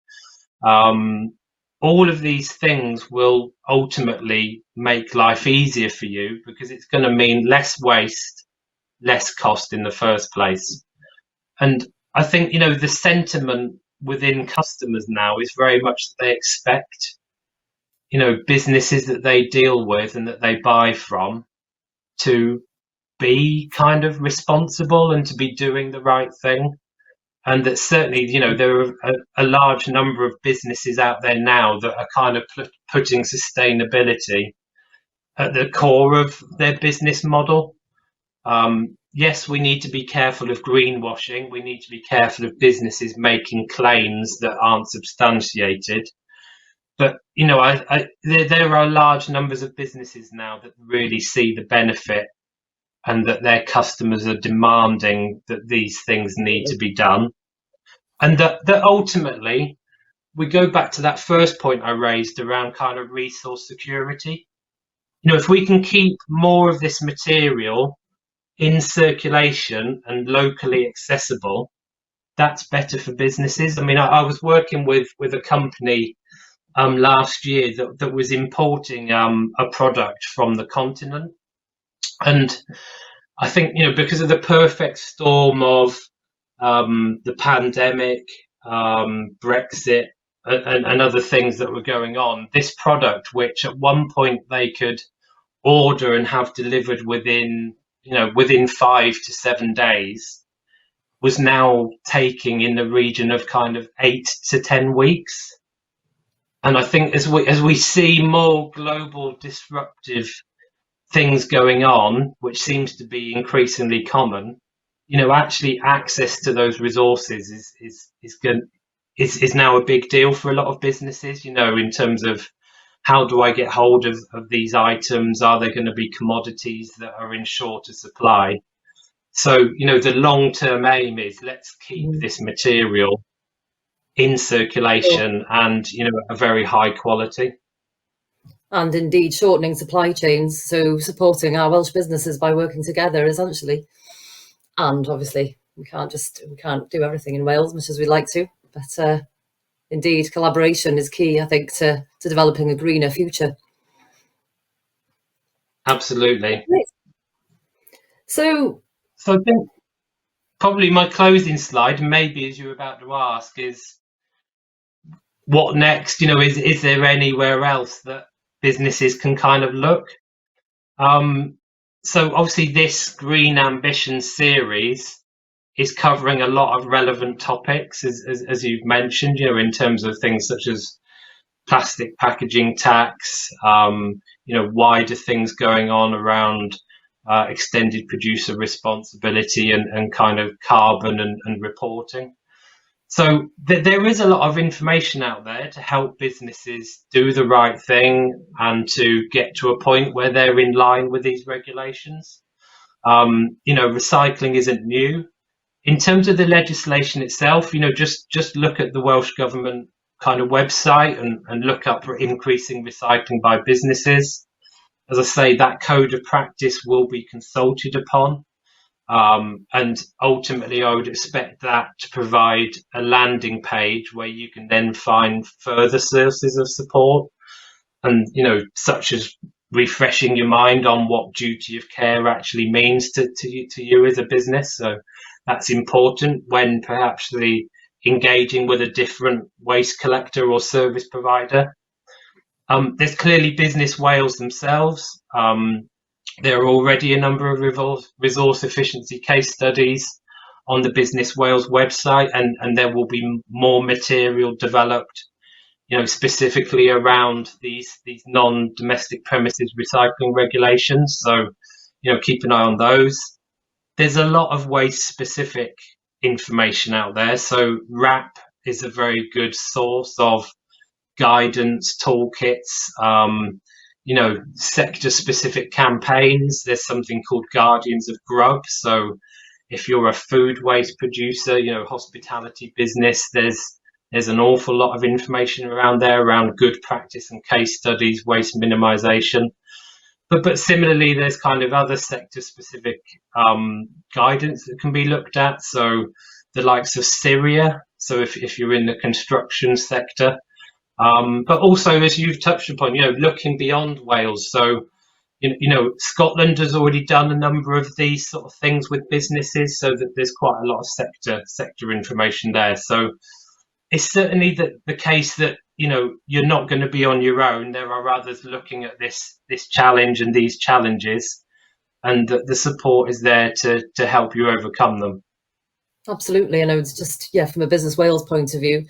all of these things will ultimately make life easier for you, because it's going to mean less waste, less cost in the first place. And I think, the sentiment within customers now is very much that they expect, businesses that they deal with and that they buy from to be kind of responsible and to be doing the right thing. And that certainly, there are a large number of businesses out there now that are kind of putting sustainability at the core of their business model. Yes, we need to be careful of greenwashing. We need to be careful of businesses making claims that aren't substantiated. But, there are large numbers of businesses now that really see the benefit, and that their customers are demanding that these things need to be done. And that ultimately, we go back to that first point I raised around kind of resource security. If we can keep more of this material in circulation and locally accessible, that's better for businesses. I mean, I was working with a company last year that was importing a product from the continent. And I think, because of the perfect storm of the pandemic, Brexit, and other things that were going on, this product, which at one point they could order and have delivered within 5 to 7 days, was now taking in the region of kind of 8 to 10 weeks. And I think as we see more global disruptive things going on, which seems to be increasingly common, actually access to those resources is now a big deal for a lot of businesses, in terms of how do I get hold of these items? Are they going to be commodities that are in shorter supply? So, the long-term aim is, let's keep this material in circulation and, a very high quality. And indeed shortening supply chains, so supporting our Welsh businesses by working together, essentially. And obviously we can't do everything in Wales, much as we'd like to, but indeed collaboration is key, I think, to developing a greener future. Absolutely. So I think probably my closing slide, maybe as you're about to ask, is what next? Is there anywhere else that businesses can kind of look? So obviously this Green Ambition series is covering a lot of relevant topics, as you've mentioned, in terms of things such as plastic packaging tax, wider things going on around extended producer responsibility and kind of carbon and reporting. So there is a lot of information out there to help businesses do the right thing and to get to a point where they're in line with these regulations. Recycling isn't new. In terms of the legislation itself, just look at the Welsh Government kind of website and look up for increasing recycling by businesses. As I say, that code of practice will be consulted upon. And ultimately, I would expect that to provide a landing page where you can then find further sources of support, and such as refreshing your mind on what duty of care actually means to you as a business. So that's important when perhaps engaging with a different waste collector or service provider. There's clearly Business Wales themselves. There are already a number of resource efficiency case studies on the Business Wales website, and there will be more material developed, specifically around these non-domestic premises recycling regulations. So, keep an eye on those. There's a lot of waste-specific information out there. So RAP is a very good source of guidance, toolkits, sector-specific campaigns. There's something called Guardians of Grub. So if you're a food waste producer, hospitality business, there's an awful lot of information around there around good practice and case studies, waste minimization. But similarly, there's kind of other sector-specific guidance that can be looked at. So the likes of Syria. So if you're in the construction sector, but also, as you've touched upon, looking beyond Wales. So, Scotland has already done a number of these sort of things with businesses, so that there's quite a lot of sector information there. So it's certainly the case that, you're not going to be on your own. There are others looking at this challenge and these challenges, and the support is there to help you overcome them. Absolutely. I know it's just, from a Business Wales point of view,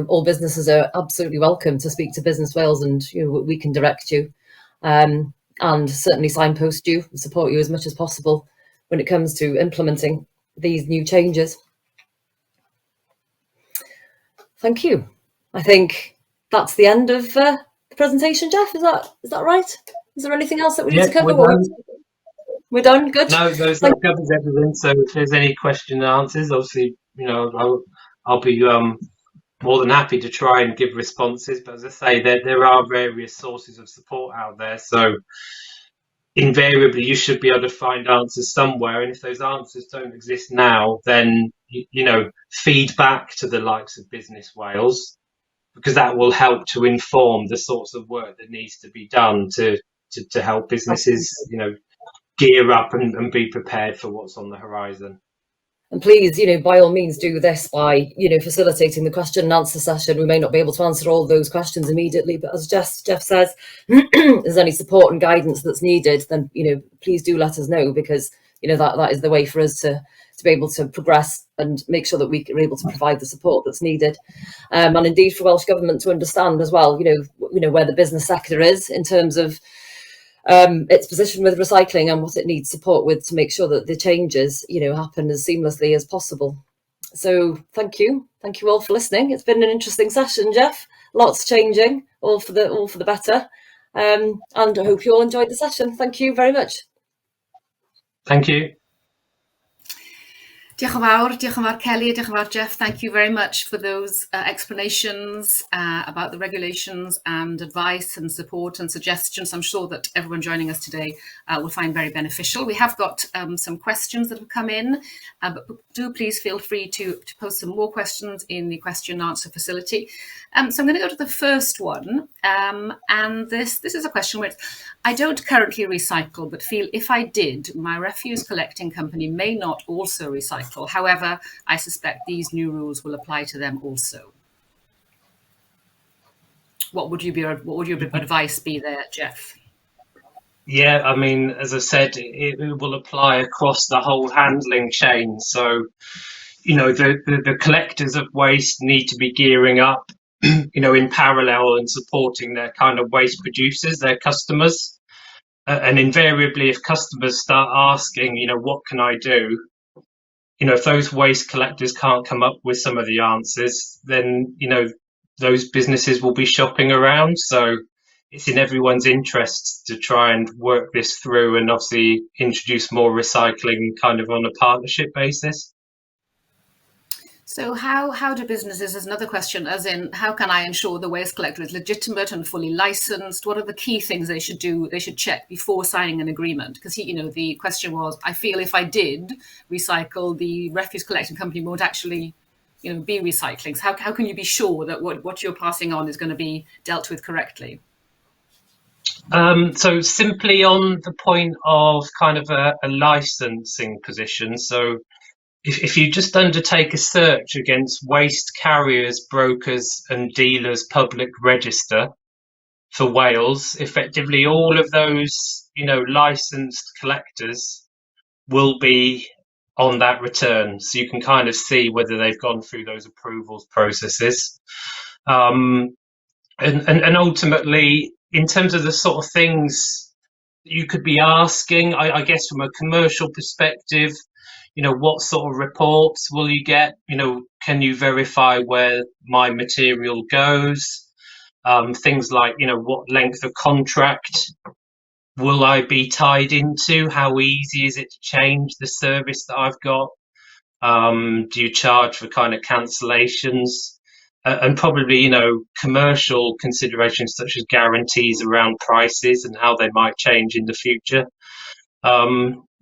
all businesses are absolutely welcome to speak to Business Wales, and we can direct you and certainly signpost you and support you as much as possible when it comes to implementing these new changes. Thank you. I think that's the end of the presentation, Jeff. Is that right? Is there anything else that we need to cover? We're done. Good. No, that covers everything. So if there's any question and answers, obviously, I'll be more than happy to try and give responses. But as I say, there are various sources of support out there. So invariably, you should be able to find answers somewhere. And if those answers don't exist now, then feedback to the likes of Business Wales, because that will help to inform the sorts of work that needs to be done to help businesses, gear up and be prepared for what's on the horizon. And please, by all means, do this by, facilitating the question and answer session. We may not be able to answer all those questions immediately, but as Jeff says, if there's any support and guidance that's needed, then, please do let us know, because, that is the way for us to be able to progress and make sure that we are able to provide the support that's needed. And indeed for Welsh Government to understand as well, where the business sector is in terms of its position with recycling and what it needs support with, to make sure that the changes, happen as seamlessly as possible. So thank you all for listening. It's been an interesting session, Jeff. Lots changing, all for the better. And I hope you all enjoyed the session. Thank you very much. Thank you. Diolch yn fawr, Kelly, diolch yn fawr, Jeff. Thank you very much for those explanations about the regulations and advice and support and suggestions. I'm sure that everyone joining us today will find very beneficial. We have got some questions that have come in, but do please feel free to post some more questions in the question and answer facility. So I'm going to go to the first one, and this is a question where I don't currently recycle, but feel if I did, my refuse collecting company may not also recycle. However, I suspect these new rules will apply to them also. what would your advice be there, Jeff? Yeah, I mean, as I said, it will apply across the whole handling chain. So, the collectors of waste need to be gearing up, in parallel and supporting their kind of waste producers, their customers. And invariably, if customers start asking, what can I do? If those waste collectors can't come up with some of the answers, then, those businesses will be shopping around. So it's in everyone's interests to try and work this through and obviously introduce more recycling kind of on a partnership basis. So how do businesses, is another question, as in how can I ensure the waste collector is legitimate and fully licensed? What are the key things they should do, they should check before signing an agreement? Because the question was, I feel if I did recycle, the refuse collecting company won't actually be recycling. So how can you be sure that what you're passing on is going to be dealt with correctly? So simply on the point of kind of a licensing position. So if you just undertake a search against waste carriers, brokers and dealers public register for Wales, effectively all of those, licensed collectors will be on that return. So you can kind of see whether they've gone through those approvals processes. And ultimately, in terms of the sort of things you could be asking, I guess from a commercial perspective, what sort of reports will you get? Can you verify where my material goes? Things like, what length of contract will I be tied into? How easy is it to change the service that I've got? Do you charge for kind of cancellations? And probably, commercial considerations such as guarantees around prices and how they might change in the future.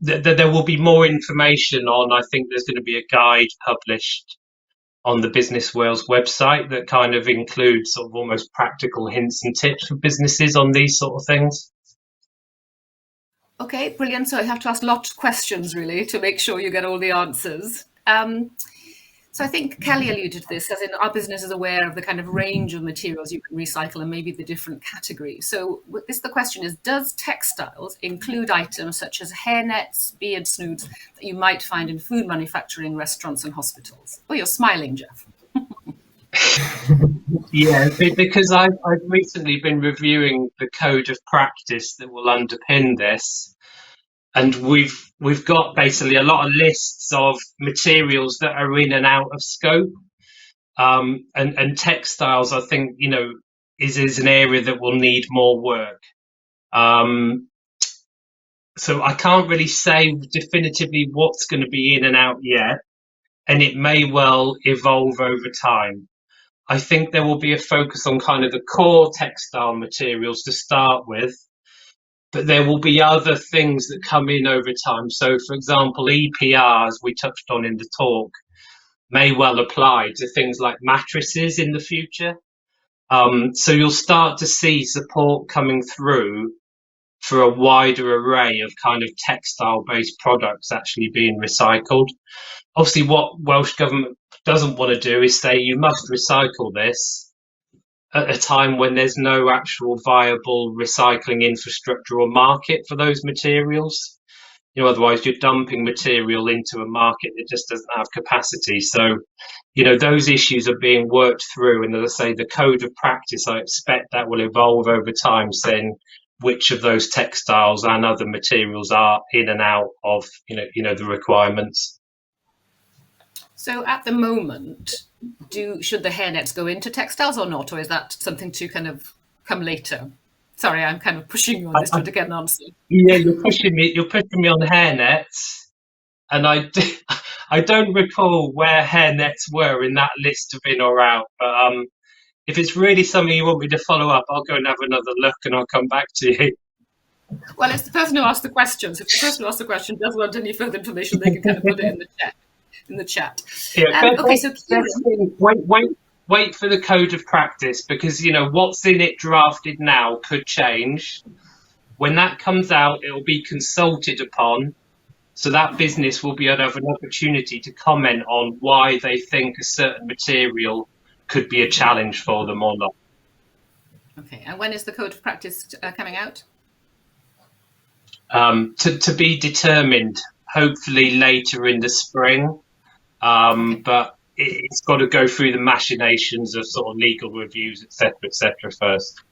There will be more information on, I think there's going to be a guide published on the Business Wales website that kind of includes sort of almost practical hints and tips for businesses on these sort of things. Okay, brilliant. So I have to ask lots of questions really to make sure you get all the answers. So I think Kelly alluded to this, as in our business is aware of the kind of range of materials you can recycle and maybe the different categories. So the question is, does textiles include items such as hairnets, beard snoods that you might find in food manufacturing, restaurants and hospitals? Oh, you're smiling, Jeff. Yeah, because I've recently been reviewing the code of practice that will underpin this. And we've got basically a lot of lists of materials that are in and out of scope. And textiles, I think, is an area that will need more work. So I can't really say definitively what's going to be in and out yet. And it may well evolve over time. I think there will be a focus on kind of the core textile materials to start with. But there will be other things that come in over time. So, for example, EPR, as we touched on in the talk, may well apply to things like mattresses in the future. So you'll start to see support coming through for a wider array of kind of textile-based products actually being recycled. Obviously, what Welsh Government doesn't want to do is say you must recycle this at a time when there's no actual viable recycling infrastructure or market for those materials. Otherwise you're dumping material into a market that just doesn't have capacity. So, those issues are being worked through. And as I say, the code of practice, I expect that will evolve over time, saying which of those textiles and other materials are in and out of, the requirements. So at the moment, should the hairnets go into textiles or not? Or is that something to kind of come later? Sorry, I'm kind of pushing you on this to get an answer. Yeah, you're pushing me on hairnets. And I don't recall where hairnets were in that list of in or out. But if it's really something you want me to follow up, I'll go and have another look and I'll come back to you. Well, it's the person who asked the question. So if the person who asked the question does want any further information, they can kind of put it in the chat. Yeah, okay, so wait for the code of practice, because what's in it drafted now could change. When that comes out, it will be consulted upon, so that business will be able to have an opportunity to comment on why they think a certain material could be a challenge for them or not. Okay, and when is the code of practice coming out? To be determined, hopefully later in the spring, but it's got to go through the machinations of sort of legal reviews, etc., first.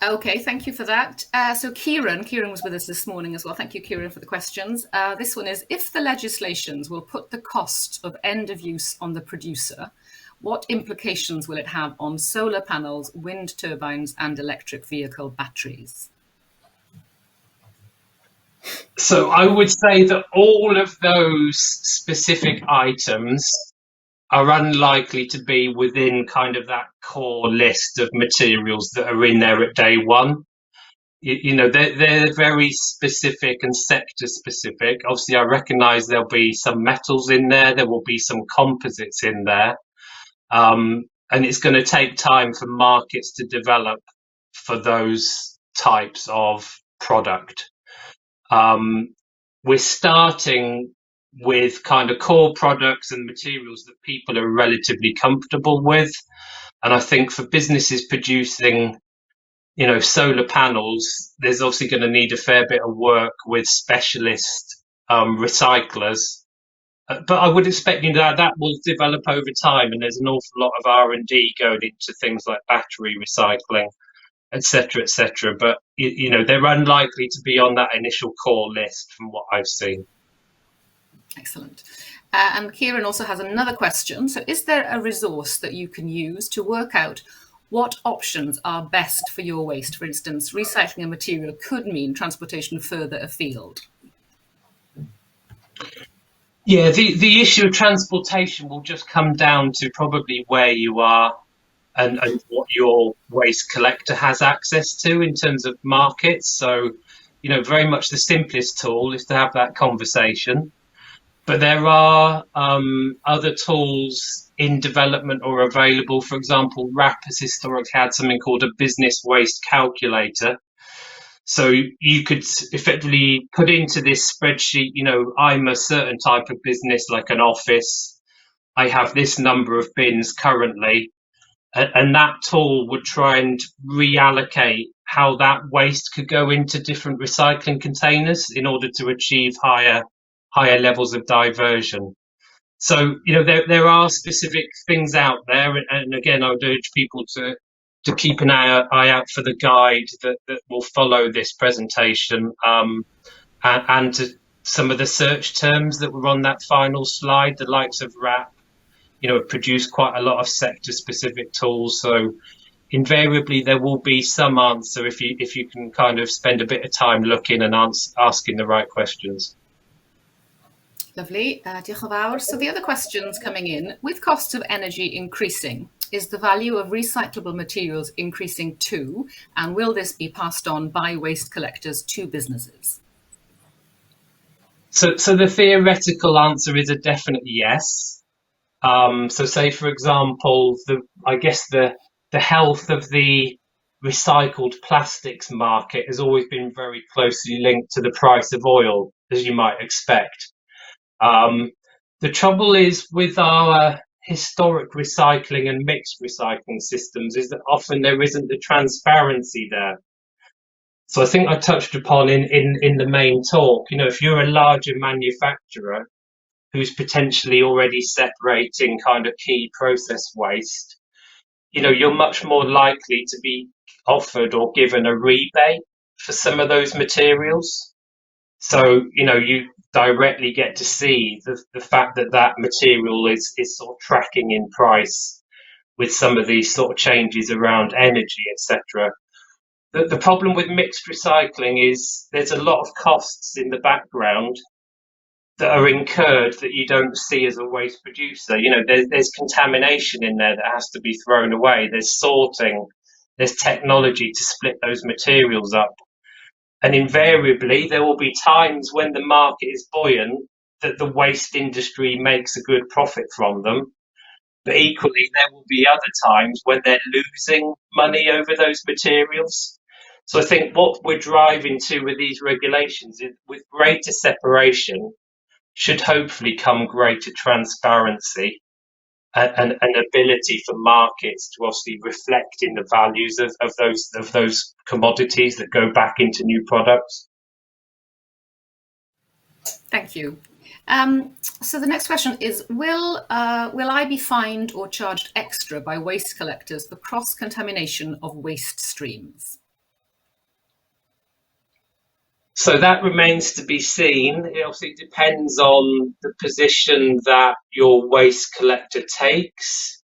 Okay, thank you for that. So Kieran was with us this morning as well. Thank you, Kieran, for the questions. This one is, if the legislations will put the cost of end of use on the producer, what implications will it have on solar panels, wind turbines, and electric vehicle batteries? So I would say that all of those specific items are unlikely to be within kind of that core list of materials that are in there at day one. You know, they're very specific and sector specific. Obviously, I recognise there'll be some metals in there, there will be some composites in there, and it's going to take time for markets to develop for those types of product. We're starting with kind of core products and materials that people are relatively comfortable with. And I think for businesses producing, you know, solar panels, there's obviously going to need a fair bit of work with specialist recyclers. But I would expect, you know, that will develop over time, and there's an awful lot of R&D going into things like battery recycling, etc., etc. But you know, they're unlikely to be on that initial core list from what I've seen. Excellent. And Kieran also has another question. So is there a resource that you can use to work out what options are best for your waste? For instance, recycling a material could mean transportation further afield. Yeah, the issue of transportation will just come down to probably where you are and what your waste collector has access to in terms of markets. So, you know, very much the simplest tool is to have that conversation. But there are other tools in development or available. For example, RAP has historically had something called a business waste calculator. So you could effectively put into this spreadsheet, you know, I'm a certain type of business, like an office. I have this number of bins currently. And that tool would try and reallocate how that waste could go into different recycling containers in order to achieve higher levels of diversion. So, you know, there are specific things out there. And again, I would urge people to keep an eye out for the guide that will follow this presentation, and to some of the search terms that were on that final slide, the likes of RAP, you know, produce quite a lot of sector specific tools. So invariably there will be some answer if you can kind of spend a bit of time looking and asking the right questions. Lovely. Diolch yn fawr. So the other questions coming in, with costs of energy increasing, is the value of recyclable materials increasing too? And will this be passed on by waste collectors to businesses? So the theoretical answer is a definite yes. So say, for example, the health of the recycled plastics market has always been very closely linked to the price of oil, as you might expect. The trouble is with our historic recycling and mixed recycling systems is that often there isn't the transparency there. So I think I touched upon in the main talk, you know, if you're a larger manufacturer who's potentially already separating kind of key process waste, you know, you're much more likely to be offered or given a rebate for some of those materials. So, you know, you directly get to see the fact that material is sort of tracking in price with some of these sort of changes around energy, etc. The problem with mixed recycling is there's a lot of costs in the background that are incurred that you don't see as a waste producer. You know, there's contamination in there that has to be thrown away. There's sorting, there's technology to split those materials up. And invariably, there will be times when the market is buoyant that the waste industry makes a good profit from them. But equally, there will be other times when they're losing money over those materials. So I think what we're driving to with these regulations is, with greater separation, should hopefully come greater transparency. an ability for markets to obviously reflect in the values of those commodities that go back into new products. Thank you. So the next question is, will I be fined or charged extra by waste collectors for cross-contamination of waste streams? So that remains to be seen. It obviously depends on the position that your waste collector takes.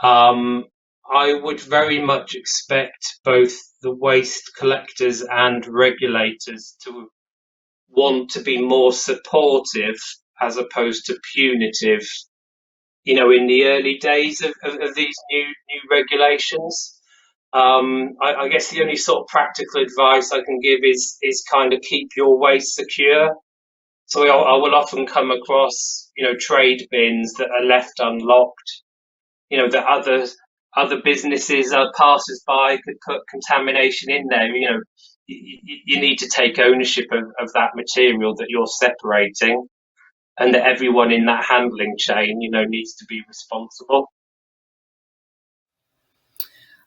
I would very much expect both the waste collectors and regulators to want to be more supportive as opposed to punitive, in the early days of these new regulations. I guess the only sort of practical advice I can give is kind of keep your waste secure. So I will often come across, trade bins that are left unlocked, that other businesses, passers-by could put contamination in there. You need to take ownership of that material that you're separating, and that everyone in that handling chain, needs to be responsible.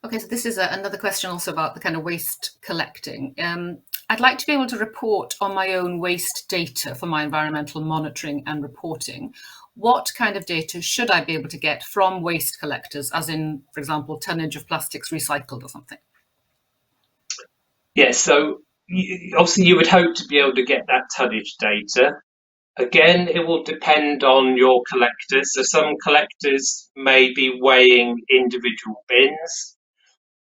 Okay, so this is another question also about the kind of waste collecting. I'd like to be able to report on my own waste data for my environmental monitoring and reporting. What kind of data should I be able to get from waste collectors, as in, for example, tonnage of plastics recycled or something? Yeah, so obviously you would hope to be able to get that tonnage data. Again, it will depend on your collectors. So some collectors may be weighing individual bins.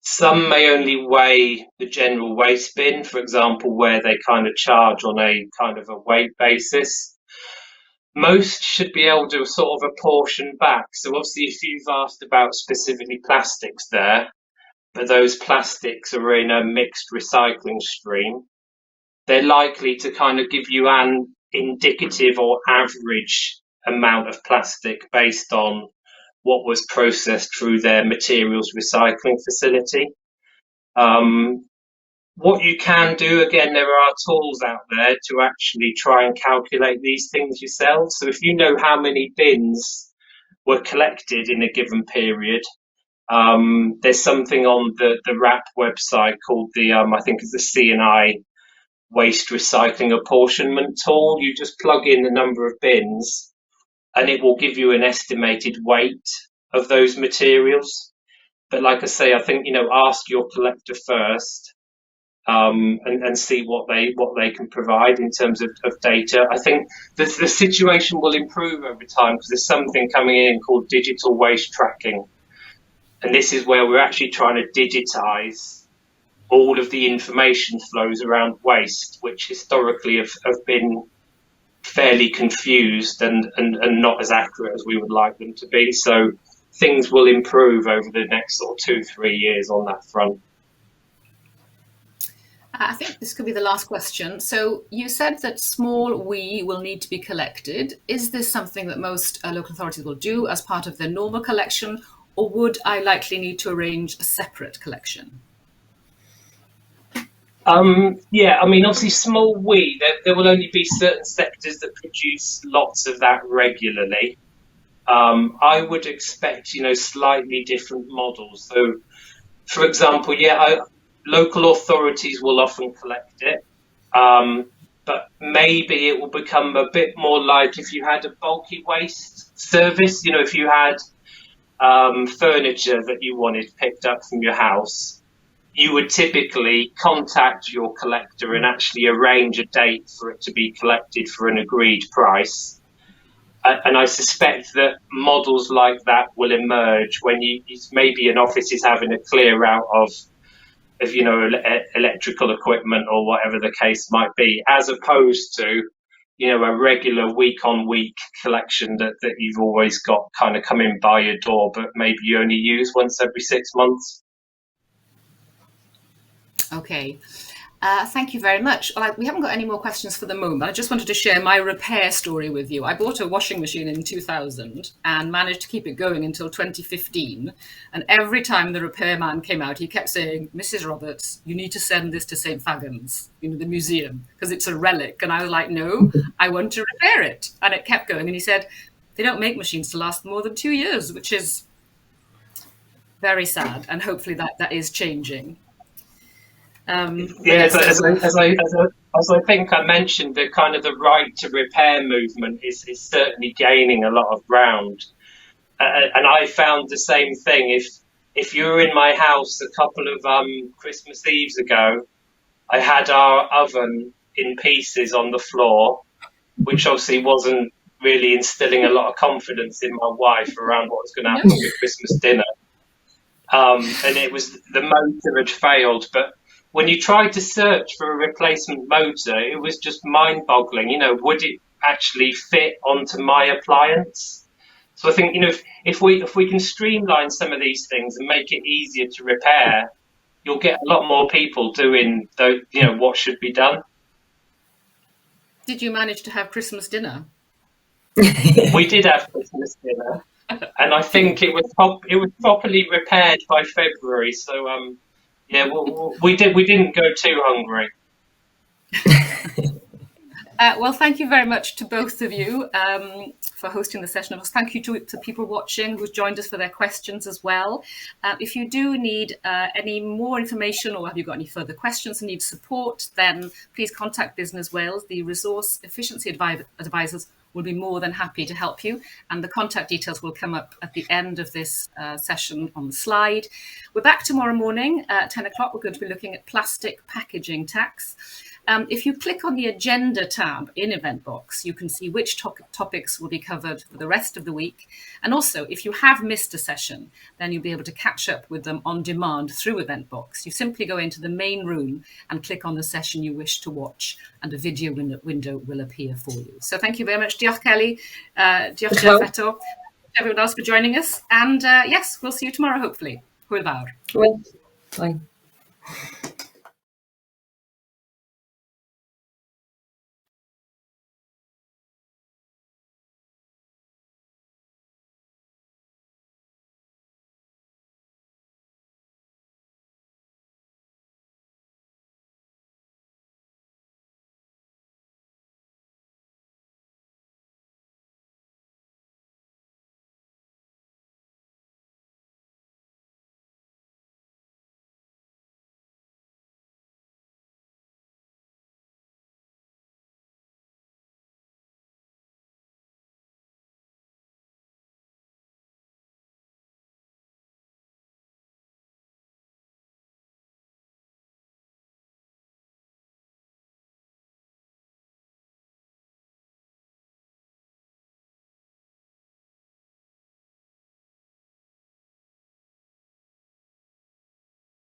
Some may only weigh the general waste bin, for example, where they kind of charge on a kind of a weight basis. Most should be able to sort of apportion back. So obviously if you've asked about specifically plastics there, but those plastics are in a mixed recycling stream, they're likely to kind of give you an indicative or average amount of plastic based on what was processed through their materials recycling facility. What you can do, again, there are tools out there to actually try and calculate these things yourself. So if you know how many bins were collected in a given period, there's something on the RAP website called I think it's the C&I waste recycling apportionment tool. You just plug in the number of bins and it will give you an estimated weight of those materials. But like I say, I think, ask your collector first, and see what they can provide in terms of data. I think the situation will improve over time because there's something coming in called digital waste tracking. And this is where we're actually trying to digitize all of the information flows around waste, which historically have been fairly confused and not as accurate as we would like them to be. So things will improve over the next sort of 2-3 years on that front. I think this could be the last question. So you said that small WEEE will need to be collected. Is this something that most local authorities will do as part of their normal collection, or would I likely need to arrange a separate collection? Yeah, I mean, obviously small WEEE, there will only be certain sectors that produce lots of that regularly. I would expect, slightly different models. So, for example, local authorities will often collect it, but maybe it will become a bit more like if you had a bulky waste service, if you had furniture that you wanted picked up from your house, you would typically contact your collector and actually arrange a date for it to be collected for an agreed price. And I suspect that models like that will emerge when maybe an office is having a clear out of electrical equipment or whatever the case might be, as opposed to, a regular week on week collection that you've always got kind of coming by your door, but maybe you only use once every 6 months. Okay. Thank you very much. Well, we haven't got any more questions for the moment. I just wanted to share my repair story with you. I bought a washing machine in 2000 and managed to keep it going until 2015. And every time the repairman came out, he kept saying, "Mrs. Roberts, you need to send this to St. Fagans, the museum, because it's a relic." And I was like, "No, I want to repair it." And it kept going. And he said, they don't make machines to last more than 2 years, which is very sad, and hopefully that is changing. As I think I mentioned, the kind of the right to repair movement is certainly gaining a lot of ground, and I found the same thing. If you were in my house a couple of Christmas Eves ago, I had our oven in pieces on the floor, which obviously wasn't really instilling a lot of confidence in my wife around what was going to happen with Christmas dinner. And it was, the motor had failed, but when you tried to search for a replacement motor, it was just mind-boggling. Would it actually fit onto my appliance? So I think, if we can streamline some of these things and make it easier to repair, you'll get a lot more people doing what should be done. Did you manage to have Christmas dinner? We did have Christmas dinner, and I think it was properly repaired by February. So we didn't go too hungry. Well, thank you very much to both of you for hosting the session. Of course, thank you to people watching who've joined us for their questions as well. If you do need any more information, or have you got any further questions and need support, then please contact Business Wales. The resource efficiency advisors will be more than happy to help you, and the contact details will come up at the end of this session on the slide. We're back tomorrow morning at 10 o'clock. We're going to be looking at plastic packaging tax. If you click on the agenda tab in Eventbox, you can see which topics will be covered for the rest of the week. And also, if you have missed a session, then you'll be able to catch up with them on demand through Eventbox. You simply go into the main room and click on the session you wish to watch, and a video window will appear for you. So thank you very much. Diolch Kelly, diolch Jeff eto, everyone else for joining us. And yes, we'll see you tomorrow, hopefully. Hwyl fawr. Well, fine.